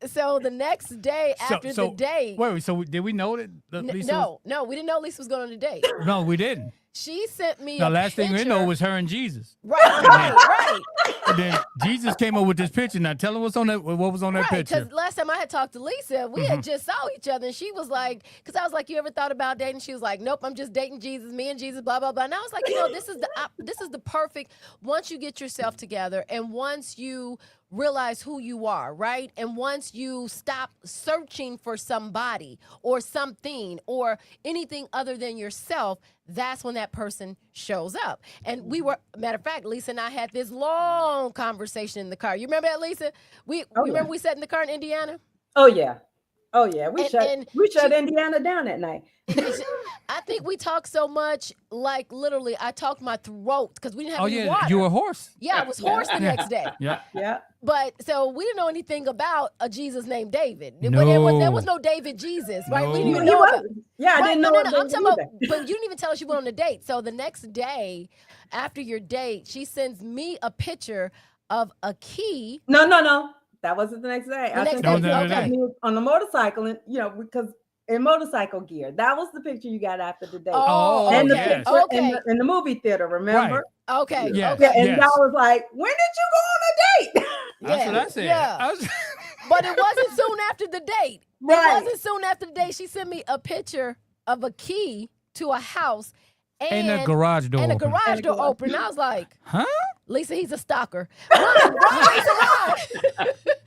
So the next day after the date. Wait, so did we know that Lisa No, we didn't know Lisa was going on a date. No, we didn't. She sent me The a last thing we picture. know was her and Jesus. Right. And then Jesus came up with this picture. Now tell her what was on that picture. Because last time I had talked to Lisa, we had just saw each other, and she was like, because I was like, you ever thought about dating? She was like, nope, I'm just dating Jesus, me and Jesus, blah, blah, blah. And I was like, this is the perfect, once you get yourself together and once you realize who you are, right? And once you stop searching for somebody or something or anything other than yourself, that's when that person shows up. And matter of fact, Lisa and I had this long conversation in the car. You remember that, Lisa? Remember we sat in the car in Indiana? Oh yeah. We And shut Indiana down that night. I think we talked so much, like literally, I talked my throat because we didn't have any water. You were hoarse. Yeah, I was hoarse the next day. Yeah. But so we didn't know anything about a Jesus named David. No. There was no David Jesus, right? No. We didn't even He know was. about. Yeah, I Right, didn't know. no. I'm David talking about, either. but you didn't even tell us you went on a date. So the next day, after your date, she sends me a picture of a key. No. That wasn't the next day. The next day, I on the motorcycle, and because in motorcycle gear. That was the picture you got after the date. Oh, and the yes. picture Okay. in the movie theater, remember? Okay. Yes. Okay. And Yes. I was like, when did you go on a date? That's what I said. Yeah. But it wasn't soon after the date. Right. It wasn't soon after the date. She sent me a picture of a key to a house And a garage door. And a open. garage door open. And I was like, Huh? Lisa, he's a stalker. Run, Lisa, run.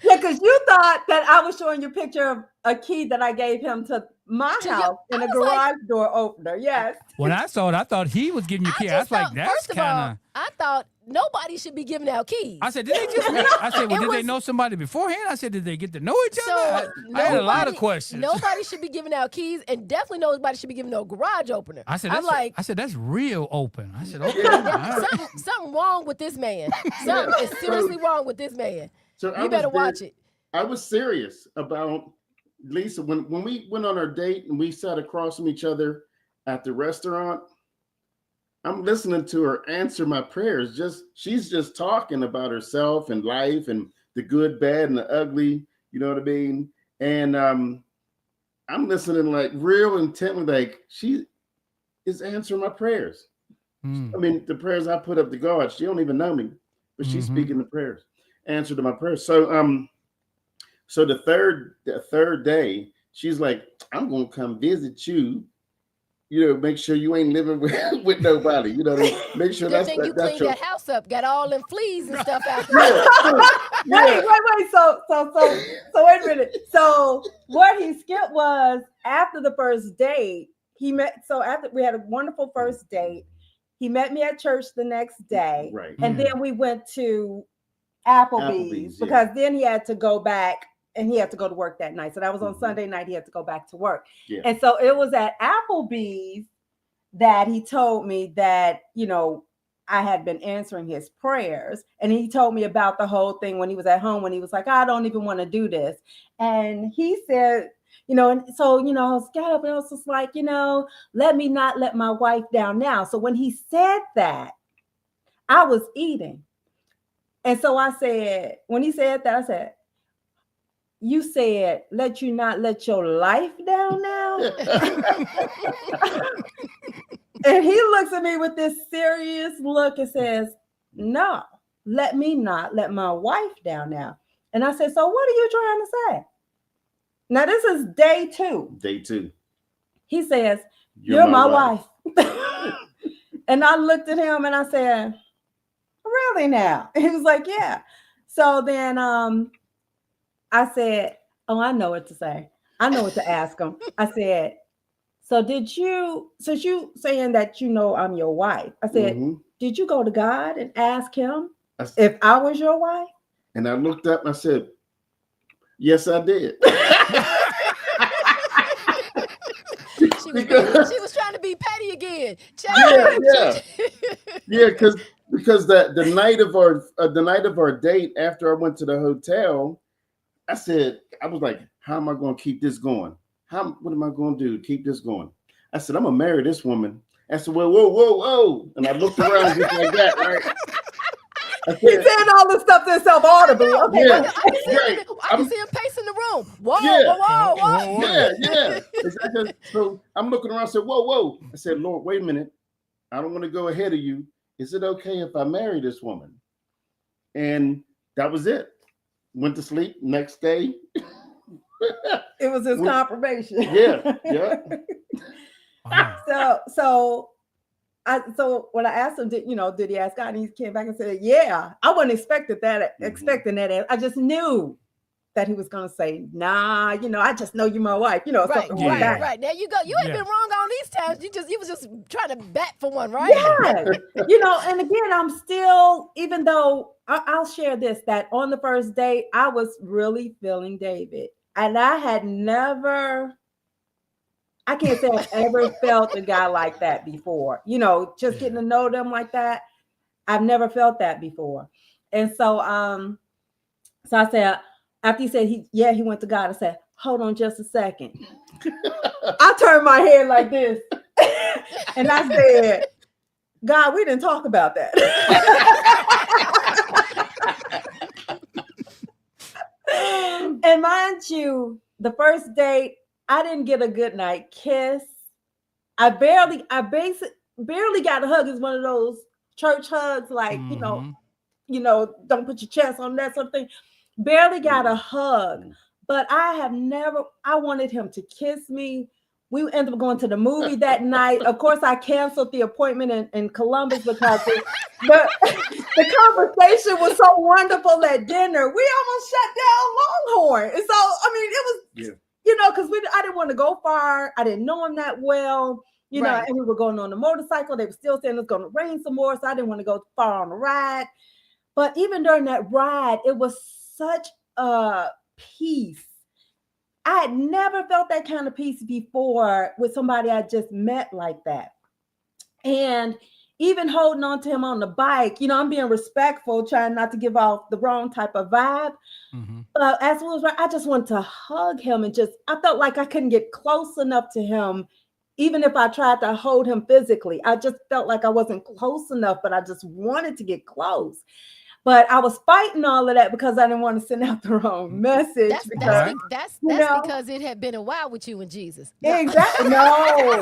Yeah, because you thought that I was showing you a picture of a key that I gave him to my house in I a was garage like- door opener. Yes. When I saw it, I thought he was giving you a key. I was like, that's first of all, kind of. I thought nobody should be giving out keys. I said, did they just? I said, well, It did they was- know somebody beforehand? I said, did they get to know each So other? I had a lot of questions. Nobody should be giving out keys, and definitely nobody should be giving no garage opener. I said, I'm like, that's real open. I said, okay. all right. something wrong with this man. Something is seriously wrong with this man. So You better watch it. I was serious about Lisa when we went on our date and we sat across from each other at the restaurant. I'm listening to her answer my prayers. She's just talking about herself and life and the good, bad, and the ugly. You know what I mean? And I'm listening like real intently, like she is answering my prayers. I mean, the prayers I put up to God. She don't even know me, but she's speaking the prayers, answer to my prayers. So the third day, she's like, I'm gonna come visit you. You know, make sure you ain't living with nobody. You know, make sure Good thing you cleaned your that house up, got all them fleas and stuff out. yeah. Wait. So wait a minute. So what he skipped was after the first date, after we had a wonderful first date, he met me at church the next day. Right. And then we went to Applebee's because then he had to go back and he had to go to work that night. So that was on Sunday night. He had to go back to work. Yeah. And so it was at Applebee's that he told me that, I had been answering his prayers. And he told me about the whole thing when he was at home, when he was like, I don't even want to do this. And he said, and so, I was got up and I was just like, let me not let my wife down now. So when he said that, I was eating. And so I said, when he said that, I said, you said, let you not let your life down now? And he looks at me with this serious look and says, no, let me not let my wife down now. And I said, so what are you trying to say? Now, this is day 2. Day 2. He says, you're my wife. And I looked at him and I said, really now? And he was like, yeah. So then I said, oh, I know what to say. I know what to ask him. I said, so since you saying that I'm your wife, I said, did you go to God and ask him if I was your wife? And I looked up and I said, yes, I did. She was trying to be petty again. Yeah, because the night of our date, after I went to the hotel, I was like, how am I going to keep this going? What am I going to do to keep this going? I said, I'm gonna marry this woman. I said, whoa. And I looked around just like that, right? He said all this stuff to himself audibly. Okay, yeah, I can see him pacing the room. Whoa. Yeah. Exactly. So I'm looking around, I said, whoa. I said, Lord, wait a minute. I don't want to go ahead of you. Is it okay if I marry this woman? And that was it. Went to sleep. Next day. It was his confirmation. Yeah. Wow. So when I asked him, did he ask God? And he came back and said, yeah. I wasn't expecting that. I just knew that he was going to say, nah, I just know you're my wife, something like that. Right. There you go. You ain't been wrong all these times. You was just trying to bat for one, right? Yeah. And again, I'm still, even though I'll share this, that on the first day, I was really feeling David. And I had I can't say I've ever felt a guy like that before. Just getting to know them like that. I've never felt that before. And so I said, after he said he went to God, I said, hold on just a second. I turned my head like this. And I said, God, we didn't talk about that. And mind you, the first date, I didn't get a good night kiss. I barely got a hug. It's one of those church hugs, like, don't put your chest on that sort of thing. Barely got a hug. But I wanted him to kiss me. We ended up going to the movie that night. Of course, I canceled the appointment in Columbus because the conversation was so wonderful at dinner. We almost shut down Longhorn. And so, it was, because I didn't want to go far. I didn't know him that well, and we were going on the motorcycle. They were still saying it's going to rain some more. So I didn't want to go far on the ride. But even during that ride, it was such a peace. I had never felt that kind of peace before with somebody I just met like that. And even holding on to him on the bike, I'm being respectful, trying not to give off the wrong type of vibe. But as it was right, I just wanted to hug him and I felt like I couldn't get close enough to him even if I tried to hold him physically, I just felt like I wasn't close enough, but I just wanted to get close. But I was fighting all of that because I didn't want to send out the wrong message. That's because, that's you know, because it had been a while with you and Jesus. No. exactly. No,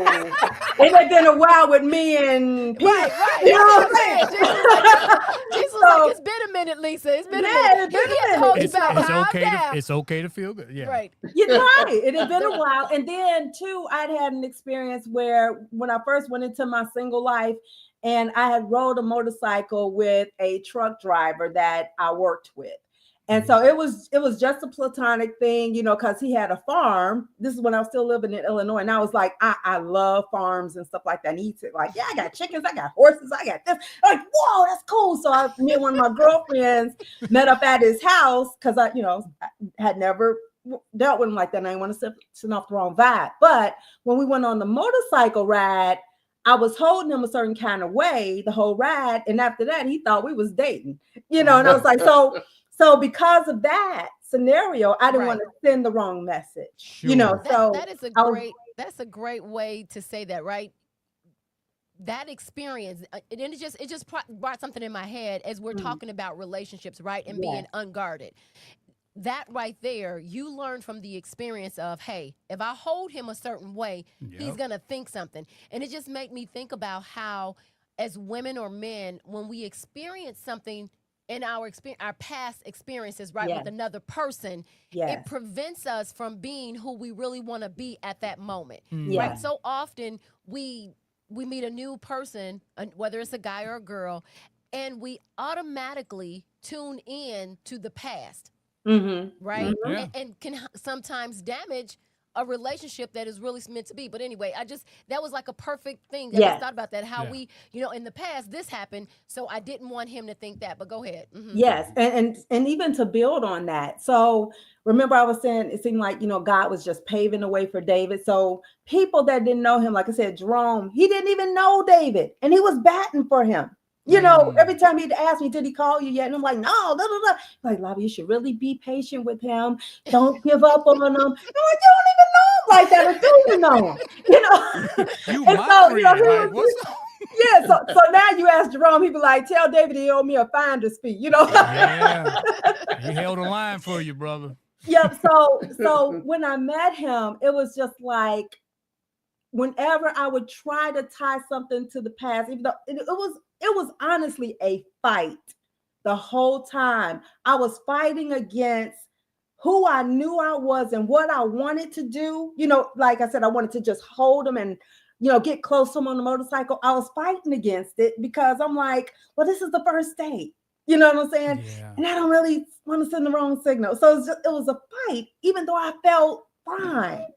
it had been a while with me and Pete. Right. You know That's what what I'm I'm saying? saying. Jesus was So- like, it's been a minute, Lisa. It's been a Yeah, minute. it's been He a had to hold you minute. back. Calm okay. down. It's okay to feel good. Yeah. Right. You're right. It had been a while. And then, too, I'd had an experience where when I first went into my single life, and I had rode a motorcycle with a truck driver that I worked with. And so it was just a platonic thing, you know, because he had a farm. This is when I was still living in Illinois. And I was like, I love farms and stuff like that. And he said, like, yeah, I got chickens, I got horses, I got this. I'm like, whoa, that's cool. So me and one of my girlfriends met up at his house because I had never dealt with him like that. And I didn't want to send off the wrong vibe. But when we went on the motorcycle ride, I was holding him a certain kind of way the whole ride. And after that, he thought we was dating, you know, and I was like, so because of that scenario, I didn't want to send the wrong message, you know, so that's a great way to say that, right? That experience, and it just brought something in my head as we're talking about relationships, right? And being unguarded. That right there, you learn from the experience of, hey, if I hold him a certain way, he's going to think something. And it just made me think about how, as women or men, when we experience something in our past experiences, right, with another person, it prevents us from being who we really want to be at that moment, right? So often we meet a new person, whether it's a guy or a girl, and we automatically tune in to the past. Right? And can sometimes damage a relationship that is really meant to be. But anyway, that was like a perfect thing. I just thought about that, how we, you know, in the past, this happened, so I didn't want him to think that, but go ahead. Yes. And even to build on that. So remember I was saying, it seemed like, you know, God was just paving the way for David. So people that didn't know him, like I said, Jerome, he didn't even know David, and he was batting for him. You know, every time he'd ask me, did he call you yet? And I'm like, no, like, Lobby, you should really be patient with him. Don't give up on him. I'm like, you don't even know him like that, or do you know him? You know? You my friend. Like, what's yeah, so now you ask Jerome, he'd be like, tell David he owed me a finder's fee, you know? Yeah. He held a line for you, brother. Yep. So when I met him, it was just like, whenever I would try to tie something to the past, even though it was honestly a fight the whole time. I was fighting against who I knew I was and what I wanted to do. You know, like I said, I wanted to just hold him and, you know, get close to him on the motorcycle. I was fighting against it because I'm like, well, this is the first date. You know what I'm saying? Yeah. And I don't really want to send the wrong signal. So it was a fight, even though I felt fine,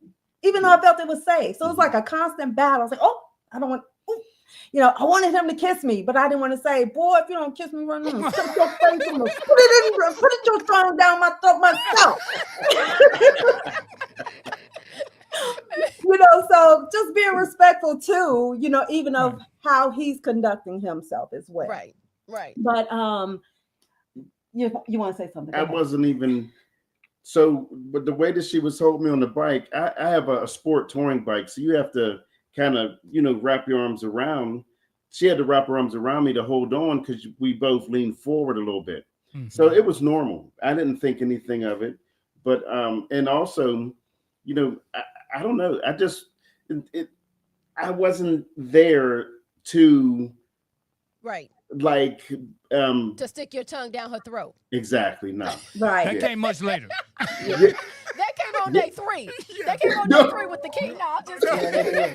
even though I felt it was safe. So it was like a constant battle. I was like, oh, I don't want, you know, I wanted him to kiss me, but I didn't want to say, boy, if you don't kiss me right now, put your tongue down my throat myself. You know, so just being respectful too, you know, even of how he's conducting himself as well. Right. But you want to say something? I wasn't even so, but the way that she was holding me on the bike, I have a sport touring bike, so you have to kind of, you know, wrap your arms around. She had to wrap her arms around me to hold on because we both leaned forward a little bit. So it was normal. I didn't think anything of it. But and also, you know, I don't know. I just I wasn't there to like to stick your tongue down her throat. Exactly. No. Right. That came much later. That came on day 3. That came on day 3 with the key. No, I'm just kidding.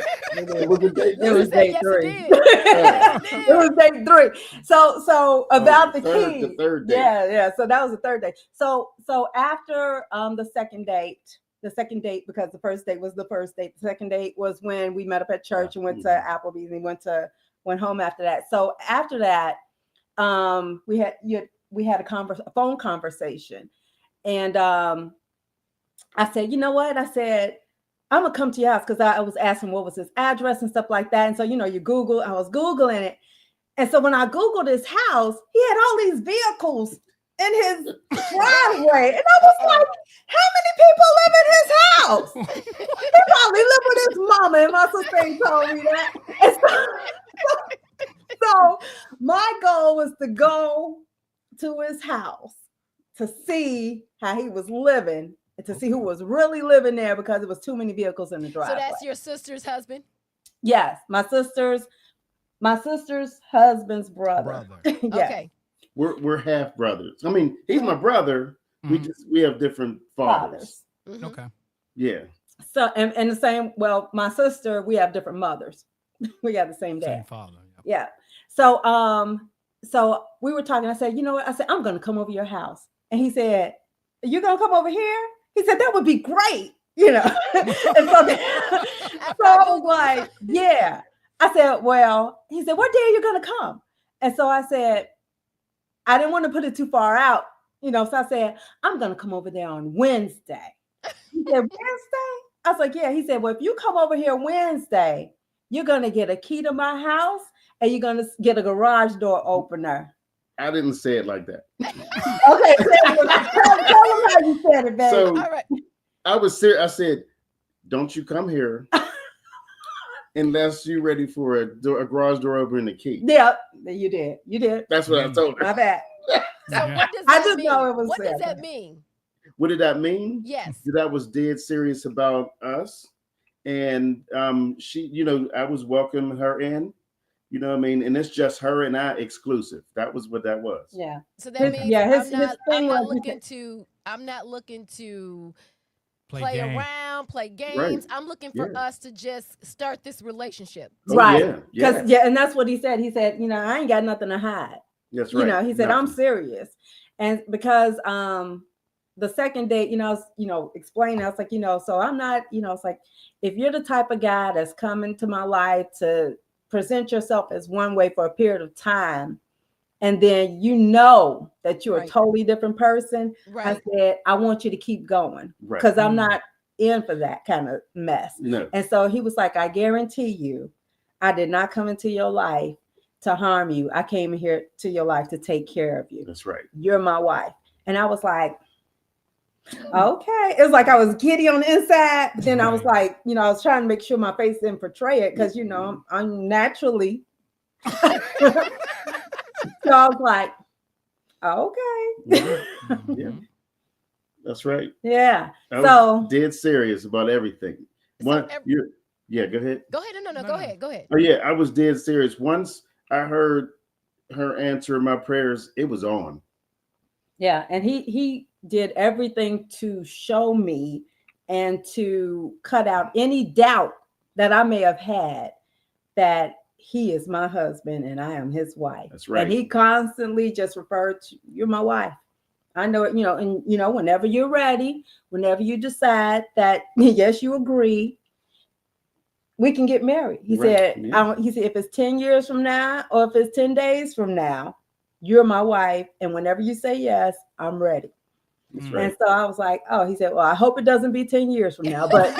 It was day 3. It was day 3. So about the key. The third date. Yeah. So that was the third day. So after the second date, because the first date was the first date. The second date was when we met up at church and went to Applebee's and went home after that. So after that, we had a phone conversation, and I said, you know what? I said, I'm gonna come to your house because I was asking what was his address and stuff like that. And so, you know, I was Googling it. And so when I Googled his house, he had all these vehicles in his driveway. And I was like, how many people live in his house? He probably lived with his mama and my sister ain't told me that. And so my goal was to go to his house to see how he was living and to see who was really living there because there was too many vehicles in the driveway. So that's your sister's husband? Yes, my sister's husband's brother. Yes. Okay. We're half brothers. I mean, he's my brother. We have different fathers. Mm-hmm. Okay. Yeah. So and the same. Well, my sister, we have different mothers. We got the same dad. Same father. Yeah. So we were talking. I said, you know what? I said, I'm gonna come over your house. And he said, you're gonna come over here? He said, that would be great, you know. And so I was like, yeah. I said, well, he said, what day are you gonna come? And so I said, I didn't want to put it too far out, you know. So I said, I'm gonna come over there on Wednesday. He said, Wednesday? I was like, yeah. He said, well, if you come over here Wednesday, you're gonna get a key to my house and you're gonna get a garage door opener. I didn't say it like that. Okay, tell them how you said it, baby. So All right. I was serious. I said, don't you come here unless you're ready for a garage door opener and a key. Yeah, you did. You did. That's what I told her. My bad. So what does I that just mean? know it was What does said. that mean? What did that mean? Yes. That I was dead serious about us. And she, you know, I was welcoming her in. You know what I mean? And it's just her and I exclusive. That was what that was. Yeah. So that means I'm not looking to play around, play games. Right. I'm looking for us to just start this relationship. Oh, Right. Yeah. Yeah, and that's what he said. He said, you know, I ain't got nothing to hide. That's right. You know, he said, I'm serious. And because the second date, you know, I was, you know, explaining, I was like, you know, so I'm not, you know, it's like, if you're the type of guy that's coming to my life to present yourself as one way for a period of time, and then you know that you're a totally different person. Right. I said, I want you to keep going because I'm not in for that kind of mess. No. And so he was like, I guarantee you, I did not come into your life to harm you. I came here to your life to take care of you. That's right. You're my wife. And I was like, okay. It was like I was giddy on the inside, but then I was like, you know, I was trying to make sure my face didn't portray it because, you know, I'm naturally. So I was like, okay. Yeah. That's right. Yeah. I was dead serious about everything. So yeah, go ahead. Go ahead. No, go ahead. Go ahead. Oh, yeah, I was dead serious. Once I heard her answer my prayers, it was on. Yeah, and he did everything to show me and to cut out any doubt that I may have had that he is my husband and I am his wife. That's right. And he constantly just referred to, you're my wife. I know it, you know, and you know, whenever you're ready, whenever you decide that yes, you agree, we can get married. He said, he said, if it's 10 years from now or if it's 10 days from now, you're my wife. And whenever you say yes, I'm ready. Right. And so I was like, oh, he said, well, I hope it doesn't be 10 years from now. But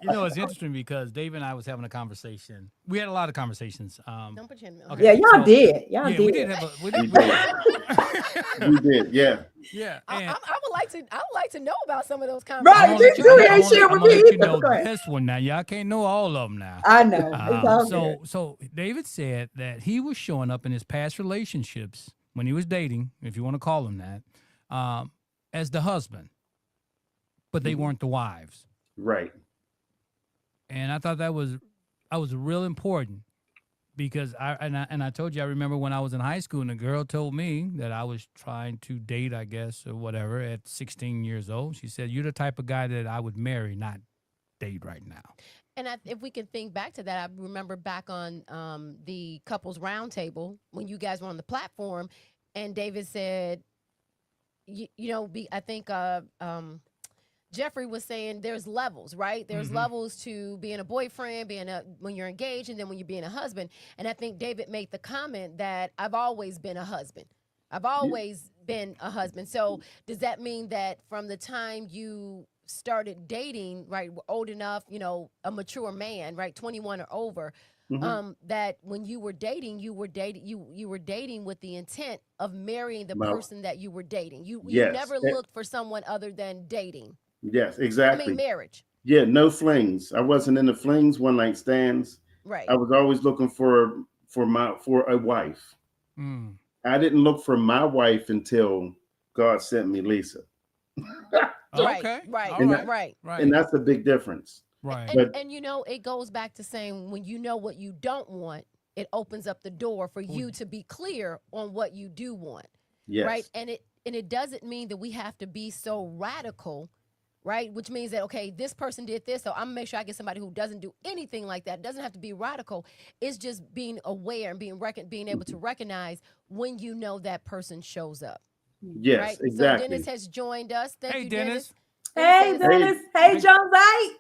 you know, it's interesting because Dave and I was having a conversation. We had a lot of conversations. Don't put your okay, yeah, y'all did. Y'all did. We did have we did, yeah. Yeah. I would like to know about some of those conversations. Right, you too. He ain't shared with me. You know this one now. Y'all can't know all of them now. I know. So David said that he was showing up in his past relationships when he was dating, if you want to call him that, as the husband, but they weren't the wives. Right. And I thought that was real important because I told you, I remember when I was in high school and a girl told me that I was trying to date, I guess, or whatever, at 16 years old. She said, you're the type of guy that I would marry, not date right now. And if we can think back to that, I remember back on the couples roundtable when you guys were on the platform, and David said, I think Jeffrey was saying there's levels, right? There's levels to being a boyfriend, when you're engaged, and then when you're being a husband. And I think David made the comment that I've always been a husband. I've always been a husband. So does that mean that from the time you started dating, right, old enough, a mature man, right, 21 or over, that when you were dating, you were dating with the intent of marrying the person that you were dating. You never looked for someone other than dating. Yes, exactly. I mean, marriage. Yeah, no flings. I wasn't into flings, one night stands. Right. I was always looking for a wife. Mm. I didn't look for my wife until God sent me Lisa. Right, Okay. right, All And right. right. Right. And that's a big difference. Right. But And you know, it goes back to saying when you know what you don't want, it opens up the door for you to be clear on what you do want. Right. yes, And it doesn't mean that we have to be so radical, right? Which means that, okay, this person did this, so I'm gonna make sure I get somebody who doesn't do anything like that. It doesn't have to be radical. It's just being aware and being able to recognize when you know that person shows up. yes, Right. So exactly. Dennis has joined us. Thank Hey, you, Dennis. Hey, Dennis. Dennis. Hey, Josite.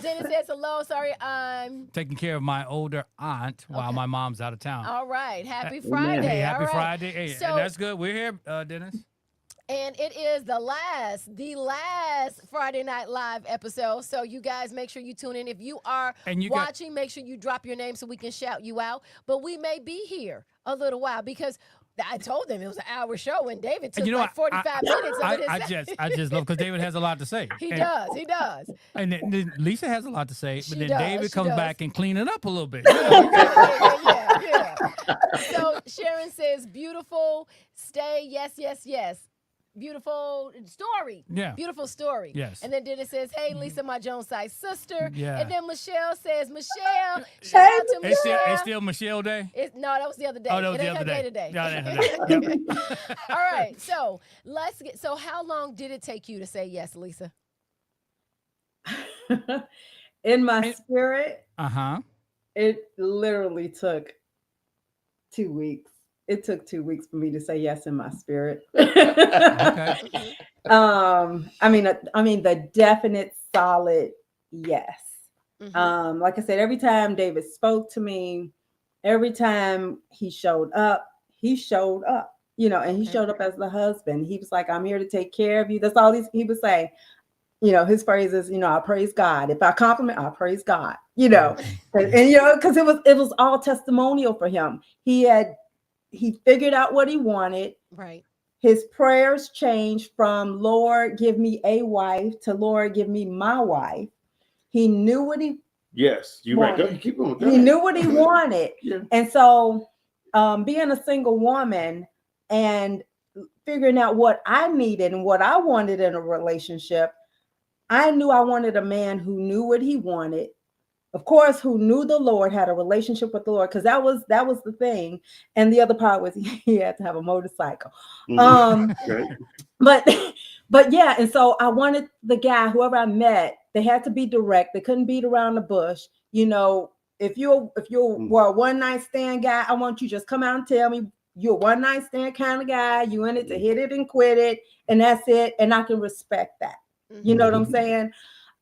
Dennis says hello. Sorry, I'm Taking care of my older aunt while Okay. my mom's out of town. all right. Happy Amen. Friday. Hey, happy All right. Friday. Hey, So- and that's good. We're here, Dennis. And it is the last Friday Night Live episode. So you guys make sure you tune in. If you are And you got- watching, make sure you drop your name so we can shout you out. But we may be here a little while because I told them it was an hour show and David took And you know like what? 45 minutes of it. I just love because David has a lot to say. He And- does. And then Lisa has a lot to say, She but then does, David she comes does. back and clean it up a little bit. Yeah. So Sharon says, beautiful, stay, yes. Beautiful story. Yeah. Beautiful story. Yes. And then Dennis says, hey, Lisa, my Jones size sister. Yeah. And then Michelle says, Michelle, shout out to It's Michelle. still Michelle Day. No, that was the other day. Oh, that was It the ain't other her day. today. Yeah, that ain't her day. All right. So so how long did it take you to say yes, Lisa? In my spirit, Uh-huh. it literally took 2 weeks. It took 2 weeks for me to say yes in my spirit. Okay. I mean, the definite solid yes. Mhm. Like I said, every time David spoke to me, every time he showed up, and he showed up as the husband. He was like, I'm here to take care of you. That's all he would say. His phrase is, I praise God. If I compliment, I praise God, and because it was all testimonial for him. He figured out what he wanted. Right. His prayers changed from Lord, give me a wife to Lord, give me my wife. He knew what he Yes, you're right. Go, wanted. keep on. Go He ahead. knew what he wanted. Yeah. And so being a single woman and figuring out what I needed and what I wanted in a relationship, I knew I wanted a man who knew what he wanted. Of course, who knew the Lord, had a relationship with the Lord, because that was the thing. And the other part was he had to have a motorcycle. Okay. But yeah, and so I wanted the guy, whoever I met, they had to be direct. They couldn't beat around the bush. If you were a one night stand guy, I want you just come out and tell me you're a one night stand kind of guy. You in it to hit it and quit it, and that's it. And I can respect that. You know what I'm saying?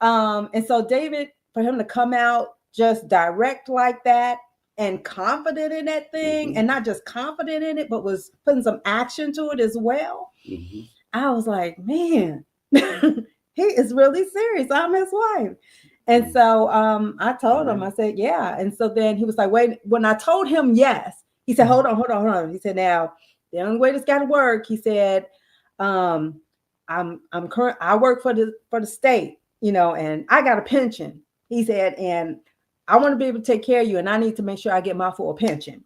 And so David, for him to come out just direct like that and confident in that thing, and not just confident in it, but was putting some action to it as well. I was like, man, he is really serious. I'm his wife. And so I told him, I said, yeah. And so then he was like, wait, when I told him yes, he said, hold on. He said, now, the only way this got to work, he said, I work for the state, and I got a pension. He said, and I want to be able to take care of you, and I need to make sure I get my full pension.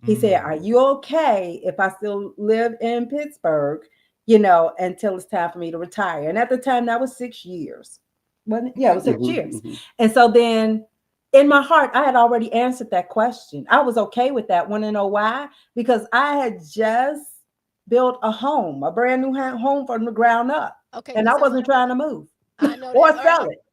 He said, are you okay if I still live in Pittsburgh, until it's time for me to retire? And at the time, that was 6 years. Wasn't it? Yeah, it was 6 years. And so then in my heart, I had already answered that question. I was okay with that. Want to know why? Because I had just built a brand new home from the ground up. Okay. And I wasn't trying to move I know or that. sell All right. it.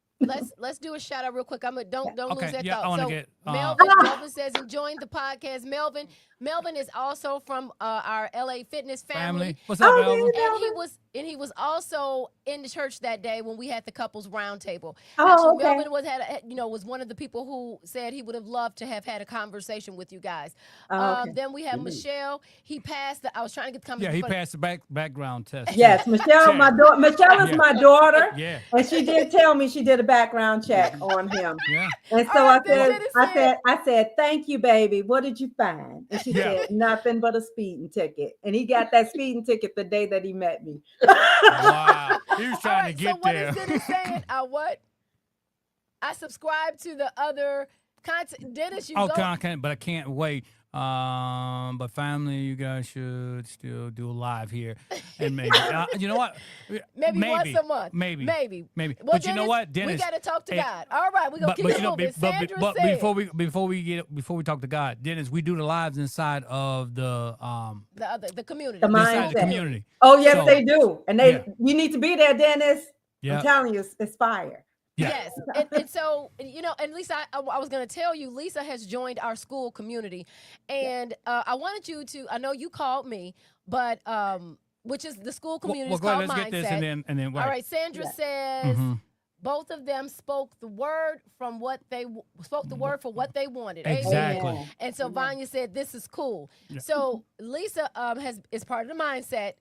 Let's do a shout out real quick. Don't Okay, lose that yeah, thought. I wanna So get, Melvin says enjoying the podcast. Melvin is also from our LA Fitness family. What's up, Oh, Melvin? And he was also in the church that day when we had the couples roundtable. Oh, Actually, okay. Melvin was one of the people who said he would have loved to have had a conversation with you guys. Oh, okay. Then we have Michelle. He passed. I was trying to get the Yeah, conversation. he passed the background test. Yes, Michelle, Check. my daughter. Michelle is Yeah. my daughter. Yeah. And she did tell me she did a background check on him. Yeah. And so All right, I said, thank you, baby. What did you find? And she Yeah. said, nothing but a speeding ticket. And he got that speeding ticket the day that he met me. Wow. He was All trying right, to get so what there. is Dennis saying? What? I subscribe to the other content. Dennis, you Oh, go. content, but I can't wait. But family, you guys should still do a live here, and maybe you know what? Maybe once a month. Maybe. Well, But you know Dennis, what, Dennis? We got to talk to eh, God. All right, we're gonna keep it moving. Sandra but said before we talk to God, Dennis, we do the lives inside of the the community. The inside the mindset. community. Oh, yes, So, they do. And yeah. you need to be there, Dennis. Yeah. I'm telling you, it's fire. Yeah. Yes, and so and Lisa, I was going to tell you, Lisa has joined our school community, and I wanted you to. I know you called me, but which is the school community is Go ahead, called let's Mindset. get this and then All right, Sandra says both of them spoke the word from what they spoke the word for what they wanted. Exactly. Amen. And so Vanya said, "This is cool." Yeah. So Lisa is part of the Mindset.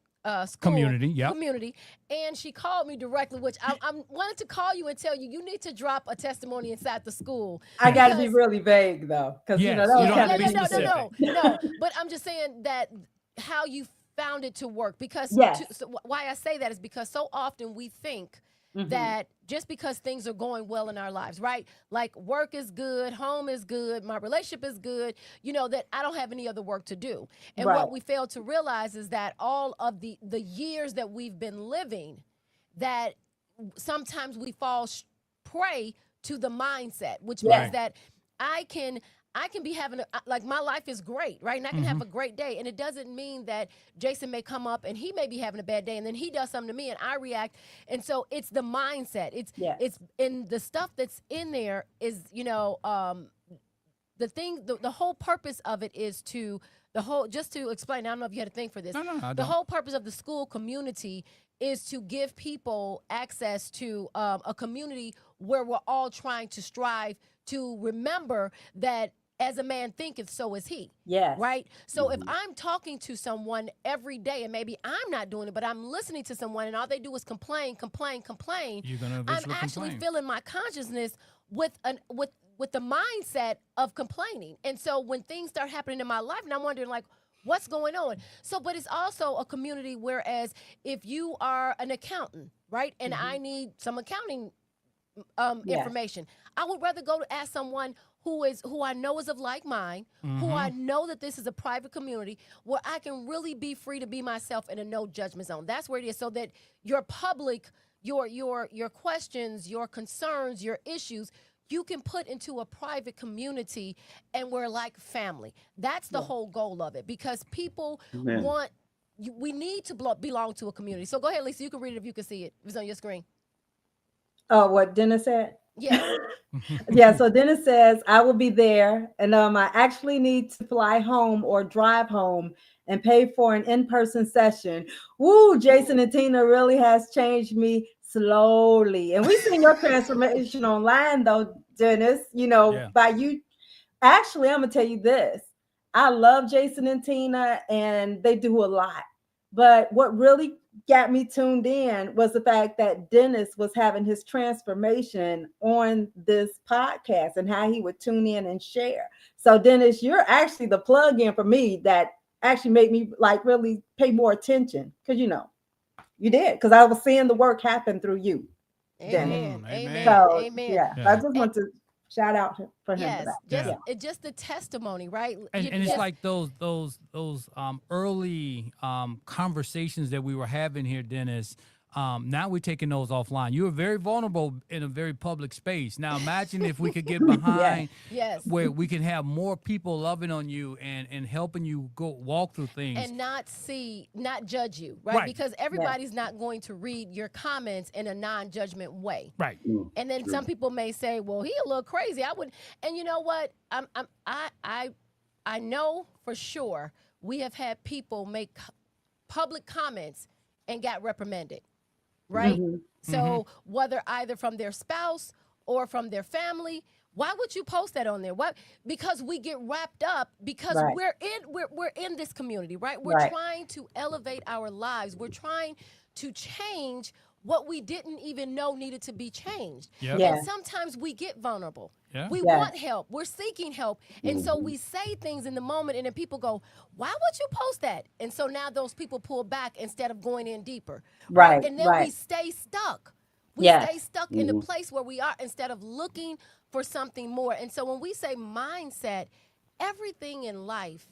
School community, and she called me directly, which I wanted to call you and tell you need to drop a testimony inside the school. I got to be really vague though, because yes, that was you don't have to be specific. No. But I'm just saying that how you found it to work, because why I say that is because so often we think that just because things are going well in our lives, right? Like work is good, home is good, my relationship is good, that I don't have any other work to do. And what we fail to realize is that all of the years that we've been living, that sometimes we fall prey to the mindset, which means that I can be having like my life is great, right? And I can have a great day. And it doesn't mean that Jason may come up and he may be having a bad day and then he does something to me and I react. And so it's the mindset. It's in the stuff that's in there is, the thing, the whole purpose of it is just to explain, I don't know if you had a thing for this. No, the whole purpose of the school community is to give people access to a community where we're all trying to strive to remember that as a man thinketh, so is he. Yes. Right? So if I'm talking to someone every day, and maybe I'm not doing it, but I'm listening to someone and all they do is complain, you're gonna I'm actually filling my consciousness with the mindset of complaining. And so when things start happening in my life, and I'm wondering like, what's going on? So, but it's also a community, whereas if you are an accountant, right? And I need some accounting information, I would rather go to ask someone who I know is of like mind, who I know that this is a private community where I can really be free to be myself in a no judgment zone. That's where it is, so that your public, your questions, your concerns, your issues, you can put into a private community, and we're like family. That's the whole goal of it, because people we need to belong to a community. So go ahead, Lisa, you can read it if you can see it. It's on your screen. Oh, what Dennis said? Yeah. Yeah, so Dennis says, I will be there, and I actually need to fly home or drive home and pay for an in-person session. Woo, Jason and Tina really has changed me slowly. And we've seen your transformation online though, Dennis, by you. Actually, I'm gonna tell you this. I love Jason and Tina, and they do a lot. But what really got me tuned in was the fact that Dennis was having his transformation on this podcast and how he would tune in and share. So Dennis, you're actually the plug-in for me that actually made me like really pay more attention, because you did, because I was seeing the work happen through you. Amen. Amen. So, Amen. Yeah, I just want to shout out for him. Yes, for that. just the testimony, right? And it's like those early conversations that we were having here, Dennis. Now we're taking those offline. You were very vulnerable in a very public space. Now imagine if we could get behind where we can have more people loving on you and helping you go walk through things. And not judge you, right? Because everybody's not going to read your comments in a non-judgment way. Right. And then some people may say, well, he a little crazy. I would, and you know what? I know for sure we have had people make public comments and got reprimanded. Right? So whether either from their spouse or from their family, why would you post that on there? What? Because we get wrapped up because we're in this community, right? We're trying to elevate our lives. We're trying to change what we didn't even know needed to be changed. Yep. Yeah. And sometimes we get vulnerable. Yeah. We Yes. want help. We're seeking help. And so we say things in the moment, and then people go, why would you post that? And so now those people pull back instead of going in deeper. Right, And then we right. stay stuck. We Yes. stay stuck in the place where we are instead of looking for something more. And so when we say mindset, everything in life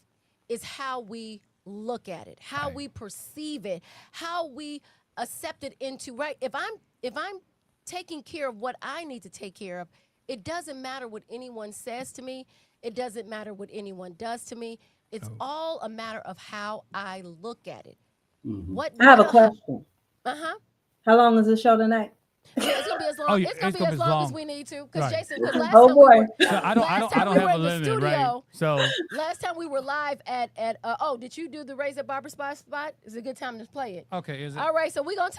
is how we look at it, how we perceive it, how we accept it into, right? If I'm taking care of what I need to take care of, it doesn't matter what anyone says to me. It doesn't matter what anyone does to me. It's all a matter of how I look at it. I have a question. Uh-huh. How long is the show tonight? Yeah, it's gonna be as long. Oh, yeah, it's gonna be as long as we need to, because Right. Jason. Because last Oh, time we boy. were, So I last time don't we have were a in the limit, right? studio, So last time we were live at oh, did you do the Raise Up Barber Spot? It's a good time to play it. okay, is it? All right, so we're gonna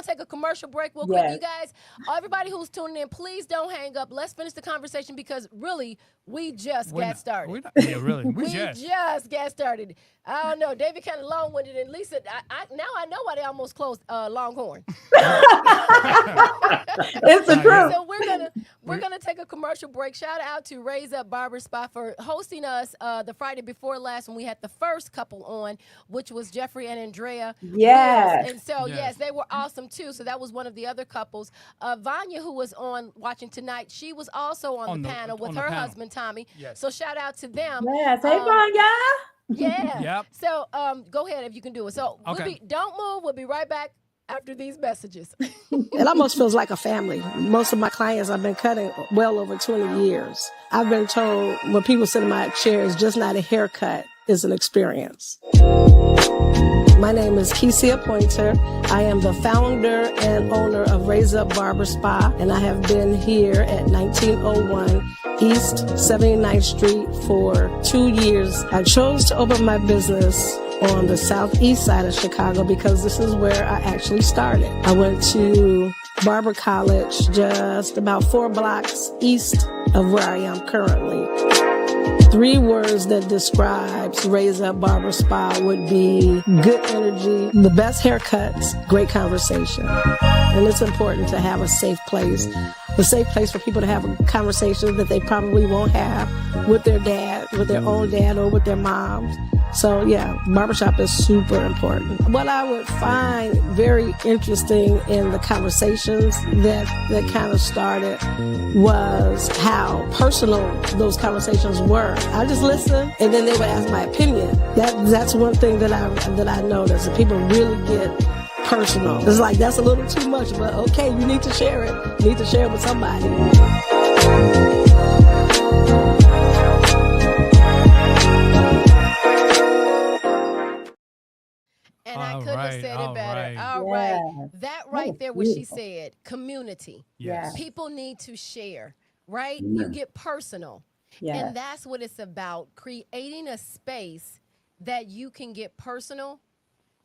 take a commercial break real quick. Yes. You guys, everybody who's tuning in, please don't hang up. Let's finish the conversation, because really we just got started. Yeah, really. We just got started. I don't know. David kind of long-winded, and Lisa, now I know why they almost closed Longhorn. It's the truth. So we're gonna take a commercial break. Shout out to Raise Up Barber Spot for hosting us the Friday before last when we had the first couple on, which was Jeffrey and Andrea. Yes. And so Yes. yes, they were awesome too. So that was one of the other couples. Vanya, who was on watching tonight, she was also on the panel with her husband Tommy. Yes. So shout out to them. Yes. Hey, Vanya. Yeah. Yep. So go ahead if you can do it. So Okay. don't move. We'll be right back after these messages. It almost feels like a family. Most of my clients I've been cutting well over 20 years. I've been told when people sit in my chair, it's just not a haircut, it's an experience. My name is Kesia Pointer. I am the founder and owner of Raise Up Barber Spa, and I have been here at 1901 East 79th Street for 2 years. I chose to open my business on the southeast side of Chicago because this is where I actually started. I went to Barber College just about 4 blocks east of where I am currently. 3 words that describes Raise Up Barber Spa would be good energy, the best haircuts, great conversation. And it's important to have a safe place for people to have a conversation that they probably won't have with their dad, with their own dad, or with their moms. So yeah, barbershop is super important. What I would find very interesting in the conversations that kind of started was how personal those conversations were. I just listened, and then they would ask my opinion. That's one thing that I noticed. That people really get personal. It's like, that's a little too much, but okay, you need to share it. You need to share it with somebody. And I couldn't have said it better. All right. That right there, what she said, community. Yes. People need to share, right? You get personal. Yes. And that's what it's about, creating a space that you can get personal,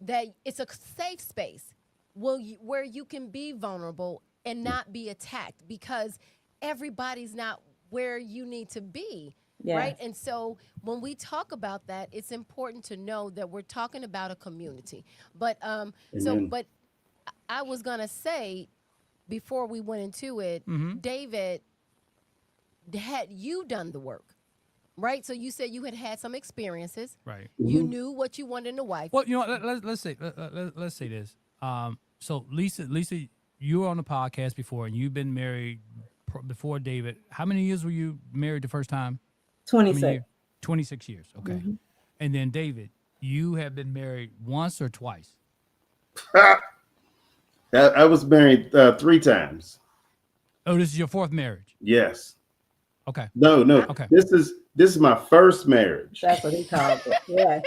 that it's a safe space where you can be vulnerable and not be attacked, because everybody's not where you need to be. Yes. Right. And so when we talk about that, it's important to know that we're talking about a community. But but I was going to say, before we went into it, David, had you done the work? Right. So you said you had some experiences. Right. You knew what you wanted in a wife. Well, you know, let's say this. So Lisa, you were on the podcast before, and you've been married before David. How many years were you married the first time? 26. 26 years. Okay. And then David, you have been married once or twice? I was married 3 times. Oh, this is your 4th marriage. Yes. Okay. No. Okay. This is my first marriage. That's what he called it. Yeah.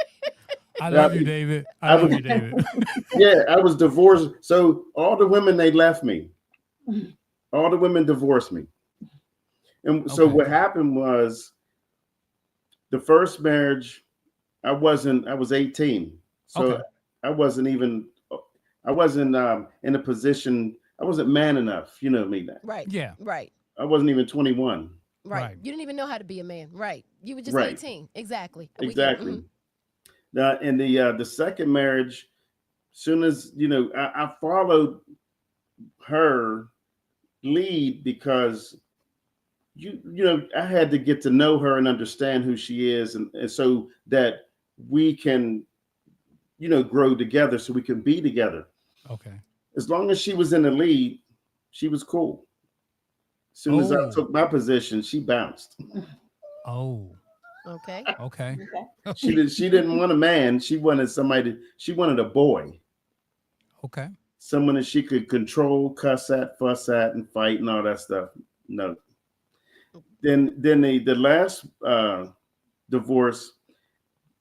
I love you, David. I love you, David. Yeah, I was divorced. So all the women, they left me. All the women divorced me. And so what happened was, the first marriage, I was 18. So I wasn't in a position, I wasn't man enough, you know me. Right. Yeah. Right. I wasn't even 21. Right. You didn't even know how to be a man. Right. You were just 18. Exactly. Exactly. Now, in the second marriage, soon as, I followed her lead because I had to get to know her and understand who she is, and so that we can grow together, so we can be together. Okay. As long as she was in the lead, she was cool. As soon as I Oh. took my position, she bounced. Oh. Okay. Okay. She didn't want a man. She wanted somebody. She wanted a boy, Okay. someone that she could control, cuss at, fuss at, and fight and all that stuff. No. Then the last divorce,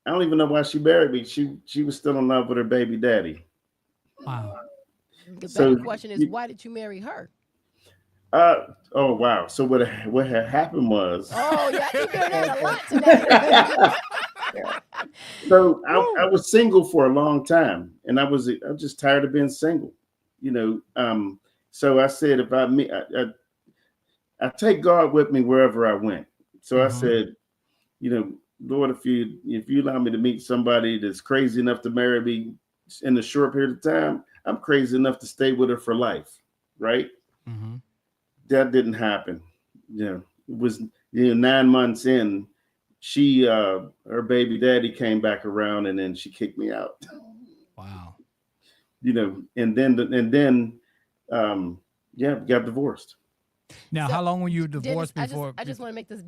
I don't even know why she married me. She was still in love with her baby daddy. Wow. The So better question is, why did you marry her? Oh wow. So what had happened was, Oh, yeah, I keep hearing that a lot today. so I was single for a long time, and I was just tired of being single, So I said, if I take God with me wherever I went. So I said, Lord, if you allow me to meet somebody that's crazy enough to marry me in a short period of time, I'm crazy enough to stay with her for life, right? Mm-hmm. That didn't happen. It was 9 months in, she her baby daddy came back around, and then she kicked me out. Wow. And then got divorced. Now, So, how long were you Dennis, divorced before? I just want to make this.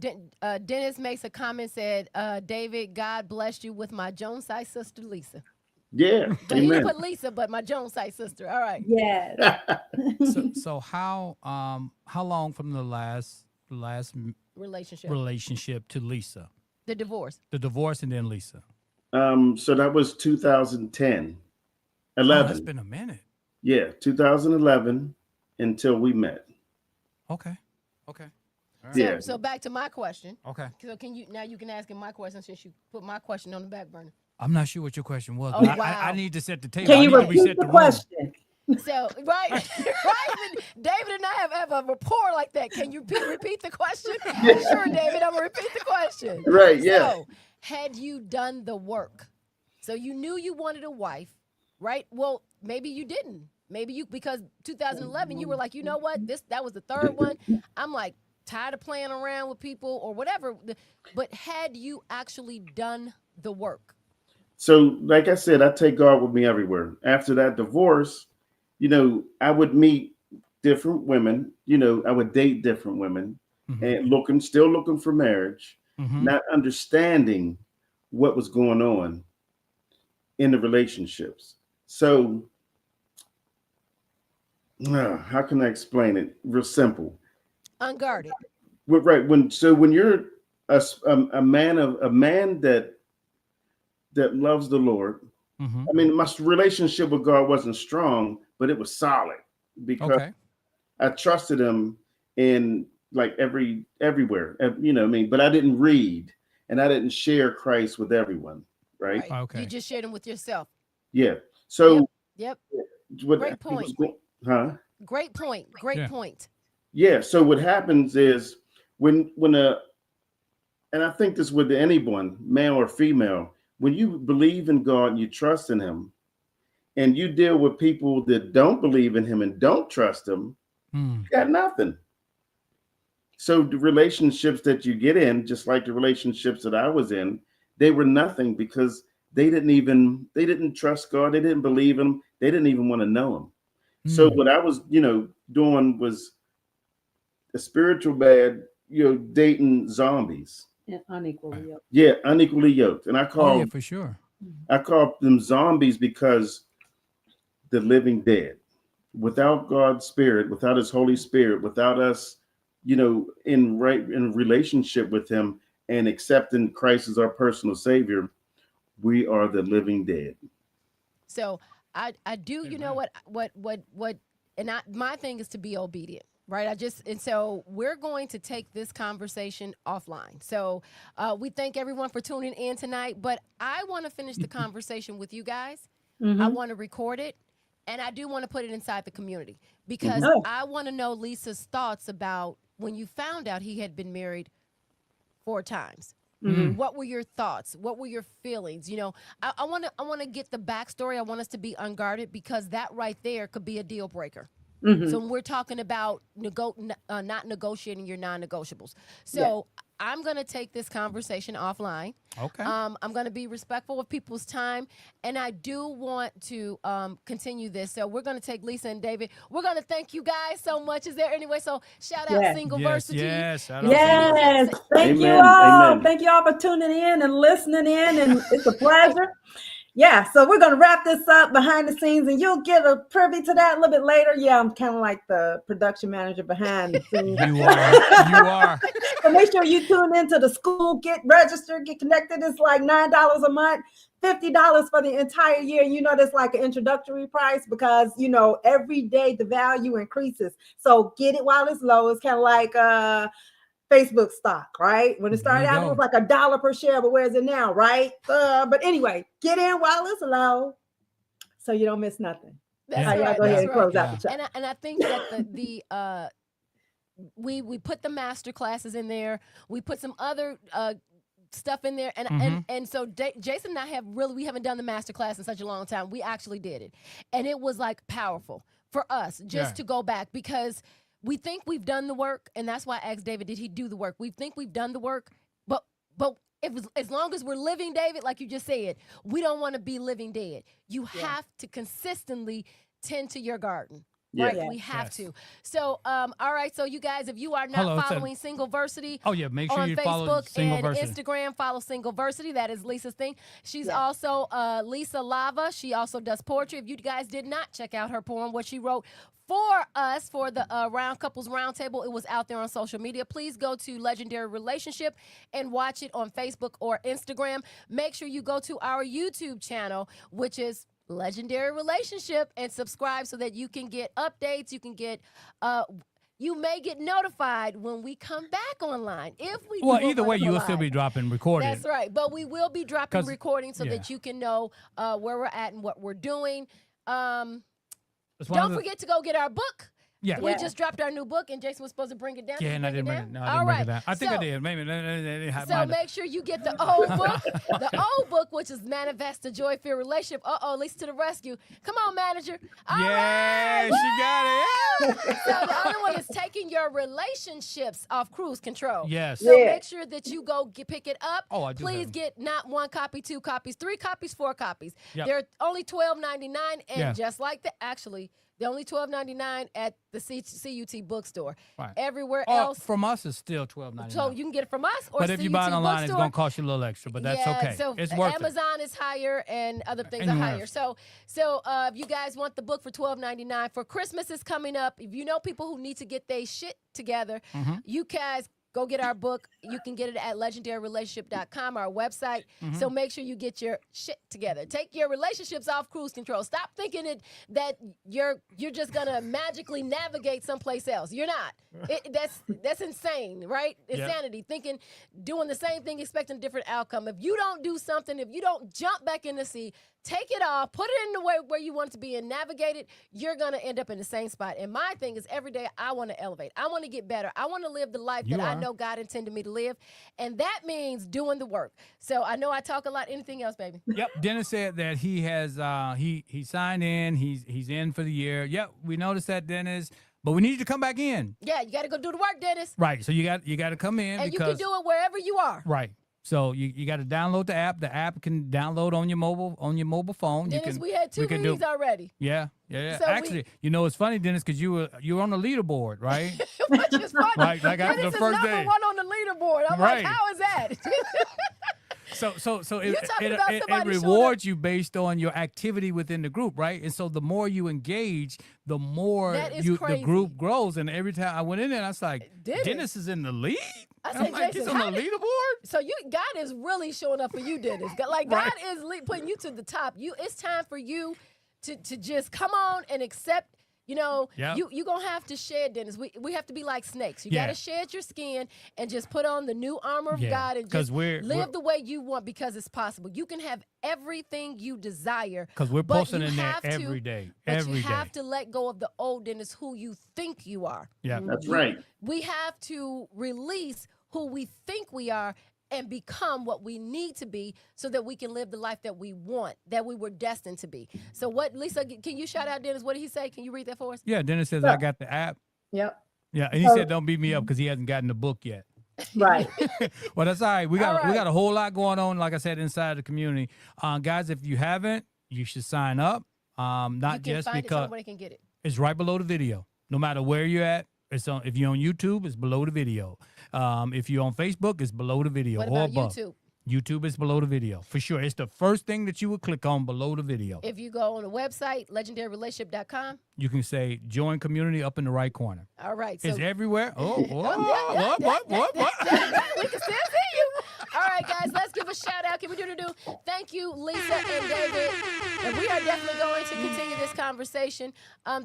Dennis makes a comment, said, David, God blessed you with my Jones side sister, Lisa. Yeah. But he Amen. put Lisa, but my Jones side sister. All right. Yes. So how long from the last Relationship. relationship to Lisa? The divorce. The divorce and then Lisa. So that was 2010, Oh, 11. that's been a minute. Yeah, 2011 until we met. Okay. Okay. All right. Yeah. So back to my question. Okay. So you can ask him my question since you put my question on the back burner. I'm not sure what your question was, Oh, but wow. I need to set the table. Can I you need to repeat reset the room. question? So right, right. David and I have a rapport like that. Can you repeat the question? Sure, David. I'm gonna repeat the question. Right. Yeah. So, had you done the work? So you knew you wanted a wife, right? Well, maybe you didn't. Maybe because 2011 you were like, you know what? That was the third one. I'm like tired of playing around with people or whatever. But had you actually done the work? So, like I said, I take God with me everywhere. After that divorce, I would meet different women. I would date different women, and still looking for marriage, not understanding what was going on in the relationships. So, how can I explain it? Real simple. Unguarded. Right. When you're a man that loves the Lord. Mm-hmm. I mean, my relationship with God wasn't strong, but it was solid because Okay. I trusted him in like everywhere, what I mean, but I didn't read and I didn't share Christ with everyone. Right. Okay. You just shared them with yourself. Yeah. So Yep. what Great point. huh? Great point. Great Yeah. point. Yeah. So what happens is when and I think this with anyone, male or female, when you believe in God and you trust in him, and you deal with people that don't believe in him and don't trust him, you got nothing. So the relationships that you get in, just like the relationships that I was in, they were nothing because they didn't trust God. They didn't believe him. They didn't even want to know him. So what I was, doing was a spiritual bad, dating zombies. And unequally yoked. Yeah, unequally yoked. And I Oh yeah, for sure. call them zombies because the living dead. Without God's spirit, without his Holy Spirit, without us, in relationship with him and accepting Christ as our personal savior, we are the living dead. So I do, you know what, and my thing is to be obedient. Right. And so we're going to take this conversation offline. So we thank everyone for tuning in tonight, but I want to finish the conversation with you guys. I want to record it, and I do want to put it inside the community because I want to know Lisa's thoughts about when you found out he had been married 4 times. What were your thoughts? What were your feelings? I want to get the backstory. I want us to be unguarded because that right there could be a deal breaker. So when we're talking about not negotiating your non-negotiables. So I'm going to take this conversation offline. Okay. I'm going to be respectful of people's time, and I do want to continue this. So we're going to take Lisa and David. We're going to thank you guys so much. Is there any way? So shout out Singleversity. Yes. Yes. Thank you all. Thank you all for tuning in and listening in, and it's a pleasure. Yeah, so we're going to wrap this up behind the scenes, and you'll get a privy to that a little bit later. Yeah, I'm kind of like the production manager behind the scenes. You are. So make sure you tune into the school, get registered, get connected. It's like $9 a month, $50 for the entire year. You know, that's like an introductory price because, you know, every day the value increases. So get it while it's low. It's kind of like Facebook stock, right? When it started out, it was like $1 per share, but where is it now, right? But anyway, get in while it's low so you don't miss nothing. That's right. Y'all go ahead and close out the chat. And I think that we put the master classes in there. We put some other stuff in there, and so Jason and I haven't done the master class in such a long time. We actually did it, and it was like powerful for us just to go back because we think we've done the work, and that's why I asked David, did he do the work? We think we've done the work, but as long as we're living, David, like you just said, we don't want to be living dead. You have to consistently tend to your garden. Right, we have to. So, all right. So, you guys, if you are not following Singleversity, make sure on you Facebook follow and Singleversity. Instagram, follow Singleversity. That is Lisa's thing. She's also Lisa Lava. She also does poetry. If you guys did not check out her poem, what she wrote for us for the Couples Roundtable, it was out there on social media. Please go to Legendary Relationship and watch it on Facebook or Instagram. Make sure you go to our YouTube channel, which is Legendary Relationship, and subscribe so that you can get updates. You can get you may get notified when we come back online. If we either way, you will still be dropping recording. That's right, but we will be dropping recording so that you can know where we're at and what we're doing. Don't forget to go get our book. Yeah. We just dropped our new book, and Jason was supposed to bring it down. Yeah, and I didn't bring it. No, I didn't bring it down. I think I did. Maybe. So make sure you get the old book. The old book, which is Manifest a Joy Fear Relationship. Lisa to the rescue. Come on, manager. All right. She got it. So the other one is Taking Your Relationships Off Cruise Control. Yes. So make sure that you go pick it up. I do. Please get not 1 copy, 2 copies, 3 copies, 4 copies. Yep. They're only $12.99, and just like they're only $12.99 at the CUT bookstore. Right. Everywhere else. From us, it's still $12.99. So you can get it from us or but if CUT you buy it online, bookstore. it's going to cost you a little extra, but that's okay. So it's worth Amazon is higher and other things are higher. So if you guys want the book for $12.99, for Christmas is coming up. If you know people who need to get their shit together, you guys go get our book. You can get it at legendaryrelationship.com, our website. So make sure you get your shit together. Take your relationships off cruise control. Stop thinking that you're just gonna magically navigate someplace else. You're not. That's insane, right? Insanity. Thinking, doing the same thing, expecting a different outcome. If you don't do something, if you don't jump back in the sea, take it off, put it in the way where you want it to be and navigate it, you're going to end up in the same spot. And my thing is every day I want to elevate. I want to get better. I want to live the life that I know God intended me to live. And that means doing the work. So I know I talk a lot. Anything else, baby? Yep. Dennis said that he has he signed in. He's in for the year. Yep. We noticed that, Dennis. But we need you to come back in. Yeah, you got to go do the work, Dennis. Right. So you got to come in. And you can do it wherever you are. Right. So you got to download the app. The app can download on your mobile phone. Dennis, we had 2 meetings already. Yeah. So actually, it's funny, Dennis, because you were on the leaderboard, right? Which is funny. Like after the first day. Number 1 on the leaderboard. I'm like, how is that? So it rewards you based on your activity within the group, right? And so the more you engage, the more the group grows. And every time I went in there, I was like, Dennis is in the lead? I said, like, he's on the leaderboard? So God is really showing up for you, Dennis. Like, God is putting you to the top. It's time for you to just come on and accept. You're going to have to shed, Dennis. We have to be like snakes. You got to shed your skin and just put on the new armor of God and just live the way you want because it's possible. You can have everything you desire. Because we're posting in there every day. But you have to let go of the old Dennis, who you think you are. Yeah, that's right. We have to release who we think we are and become what we need to be so that we can live the life that we want, that we were destined to be. So what, Lisa, can you shout out Dennis? What did he say? Can you read that for us? Yeah, Dennis says, I got the app. Yep. Yeah, and he said, don't beat me up because he hasn't gotten the book yet. Right. Well, that's all right. We got All right. a whole lot going on, like I said, inside the community. Guys, if you haven't, you should sign up. Not You can just find it, tell because them where they can get it. it's right below the video. No matter where you're at, it's on. If you're on YouTube, it's below the video. If you're on Facebook, it's below the video. What or about above. YouTube? YouTube is below the video for sure. It's the first thing that you would click on below the video. If you go on the website, legendaryrelationship.com. You can say join community up in the right corner. All right. So It's everywhere. Oh, what? we can still see you. All right, guys, let's give a shout out. Can we do? Thank you, Lisa and David. And we are definitely going to continue this conversation.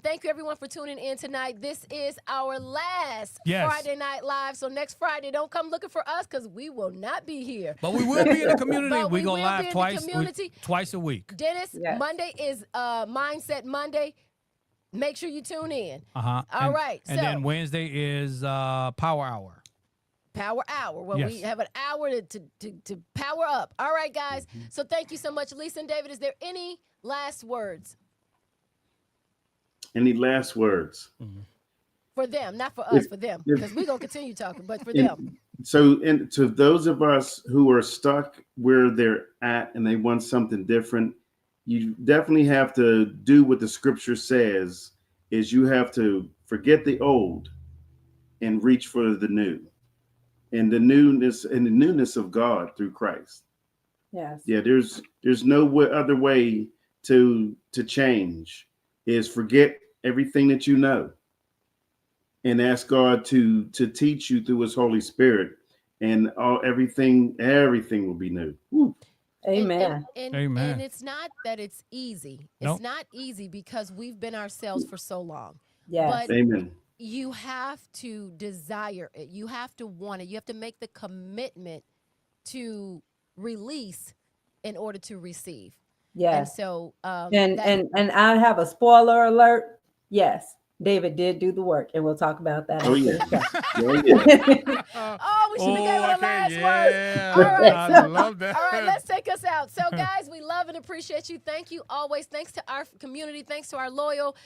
Thank you, everyone, for tuning in tonight. This is our last Friday Night Live. So next Friday, don't come looking for us because we will not be here. But we will be in the community. But We're we going will live be in the twice community. twice a week. Dennis, Yes. Monday is Mindset Monday. Make sure you tune in. Uh-huh. All right, And so- then Wednesday is Power Hour. Power Hour, where we Yes. have an hour to power up. All right, guys. So thank you so much, Lisa and David. Is there any last words Any last words? for them? Not for us, for them, because we're going to continue talking, but for them. So, and to those of us who are stuck where they're at and they want something different, you definitely have to do what the scripture says, is you have to forget the old and reach for the new, and the newness of God through Christ. Yes. Yeah, there's no other way to change, is forget everything that you know and ask God to teach you through his Holy Spirit, and everything will be new. Woo. Amen. Amen. And it's not that it's easy. It's Nope. not easy because we've been ourselves for so long. Yes. But Amen. you have to desire it. You have to want it. You have to make the commitment to release in order to receive. And Yes. so, And that- I have a spoiler alert. Yes, David did do the work, and we'll talk about that. Oh, yeah. Oh, yeah. Oh, we should have gave her the last words. yeah. All right, I so- love that. All right, let's take us out. So, guys, we love and appreciate you. Thank you always. Thanks to our community. Thanks to our loyal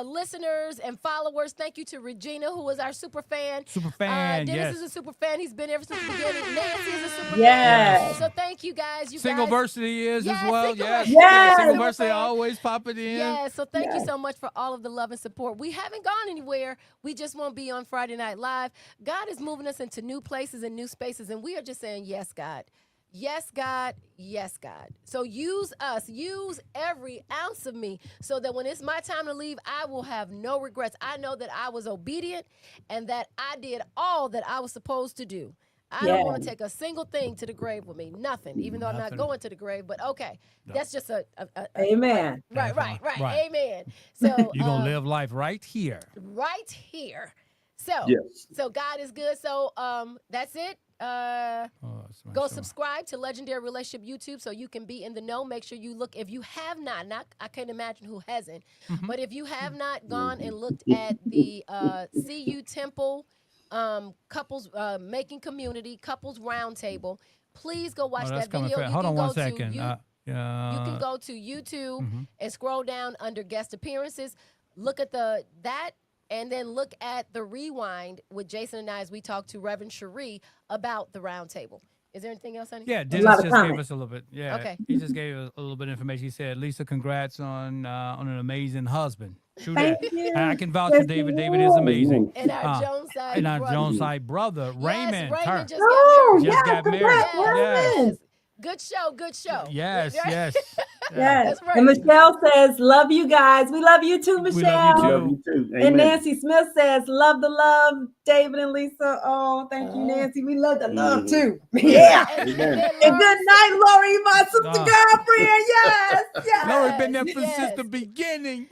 listeners and followers. Thank you to Regina, who is our super fan. Super fan, Dennis yes. is a super fan. He's been ever since the beginning. Nancy is a super Yes. fan. So, thank you, guys. You Single guys. Versity is Yes, as well. Single Yes. Versity. Yes. Single Super Versity fan. always popping in. Yeah, so thank you Yes. so much for all of the love and support. We haven't gone anywhere. We just won't be on Friday Night Live. God is moving us into new places and new spaces, and we are just saying, yes, God. Yes, God. Yes, God. So use us. Use every ounce of me so that when it's my time to leave, I will have no regrets. I know that I was obedient and that I did all that I was supposed to do. I don't want to take a single thing to the grave with me. Nothing, even though I'm not Nothing. going to the grave. But okay, that's just a Amen. Right. Right. Amen. So You're going to live life right here. right here. So Yes. so God is good. So that's it. Oh, that's my Go show. subscribe to Legendary Relationship YouTube so you can be in the know. Make sure you look. If you have not, I can't imagine who hasn't, but if you have not gone and looked at the CU Temple couples making community couples roundtable, please go watch Oh, that's that coming video. fast. You Hold can on go one to second. you can go to YouTube and scroll down under guest appearances. Look at that. And then look at the rewind with Jason and I as we talked to Reverend Cherie about the roundtable. Is there anything else, honey? Yeah, lot Dennis of just gave comments. us a little bit. Yeah, Okay. he just gave us a little bit of information. He said, "Lisa, congrats on an amazing husband." True Thank that. you. I can vouch for Yes, David. you David is are. amazing. And our Uh, Jones side And our brother. Jones side brother, Raymond. Yes, Turk. Raymond just Oh, got married. Just yes, got married. congrats, Yes. Raymond. Good show, good show. Yes, Right? yes. Yes. That's right. And Michelle says, love you guys. We love you too, We Michelle. love you too. Love you too. Amen. And Nancy Smith says, love the love, David and Lisa. Oh, thank you, Nancy. We love the love too. Yeah. And Amen. then And Lori good night, Lori, my sister Ah. girlfriend. Yes. Yes. Lori's been there Yes. since the beginning.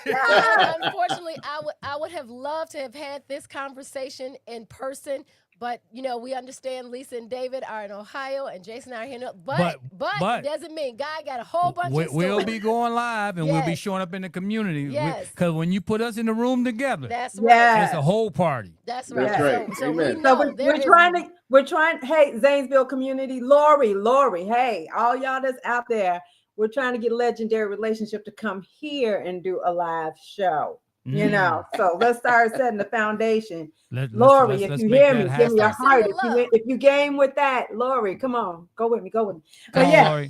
Unfortunately, I would have loved to have had this conversation in person, But, we understand Lisa and David are in Ohio and Jason are here. But it doesn't mean God got a whole bunch of We'll be going live and we'll be Yes. showing up in the community. Yes. Because when you put us in the room together, That's right. it's a whole party. That's right. That's right. So we Amen. know So there is- we're trying, hey, Zanesville community, Lori, hey, all y'all that's out there, we're trying to get Legendary Relationship to come here and do a live show. So let's start setting the foundation. Lori, if you hear me, give me a heart. If you game with that, Lori, come on, go with me. Lori, we're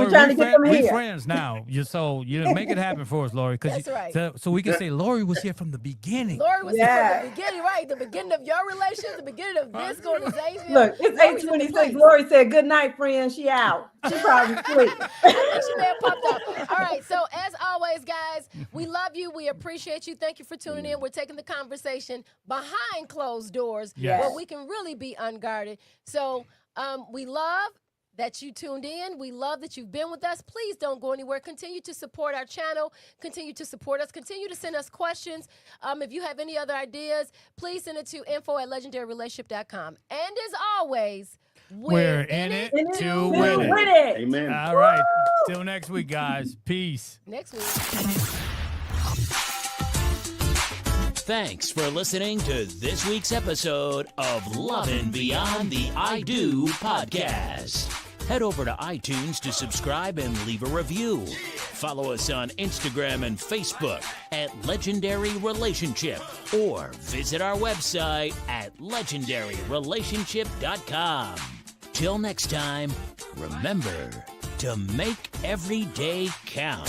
trying to get them we're here. friends now. Make it happen for us, Lori. That's right. So we can say Lori was here from the beginning. Lori was here from the beginning, right? The beginning of your relationship, the beginning of this going to Zanesville. Look, it's 8:26. Lori said, "Good night, friend." She out. She probably sleep. She may have popped up. All right. So as always, guys, we love you. We appreciate you. Thank you for tuning in. We're taking the conversation behind closed doors where we can really be unguarded. So we love that you tuned in. We love that you've been with us. Please don't go anywhere. Continue to support our channel. Continue to support us. Continue to send us questions. If you have any other ideas, please send it to info@legendaryrelationship.com. And as always, we're in it to win win it. it. Amen. All right. Till next week, guys. Peace. Next week. Thanks for listening to this week's episode of Lovin' Beyond the I Do podcast. Head over to iTunes to subscribe and leave a review. Follow us on Instagram and Facebook at Legendary Relationship or visit our website at legendaryrelationship.com. Till next time, remember to make every day count.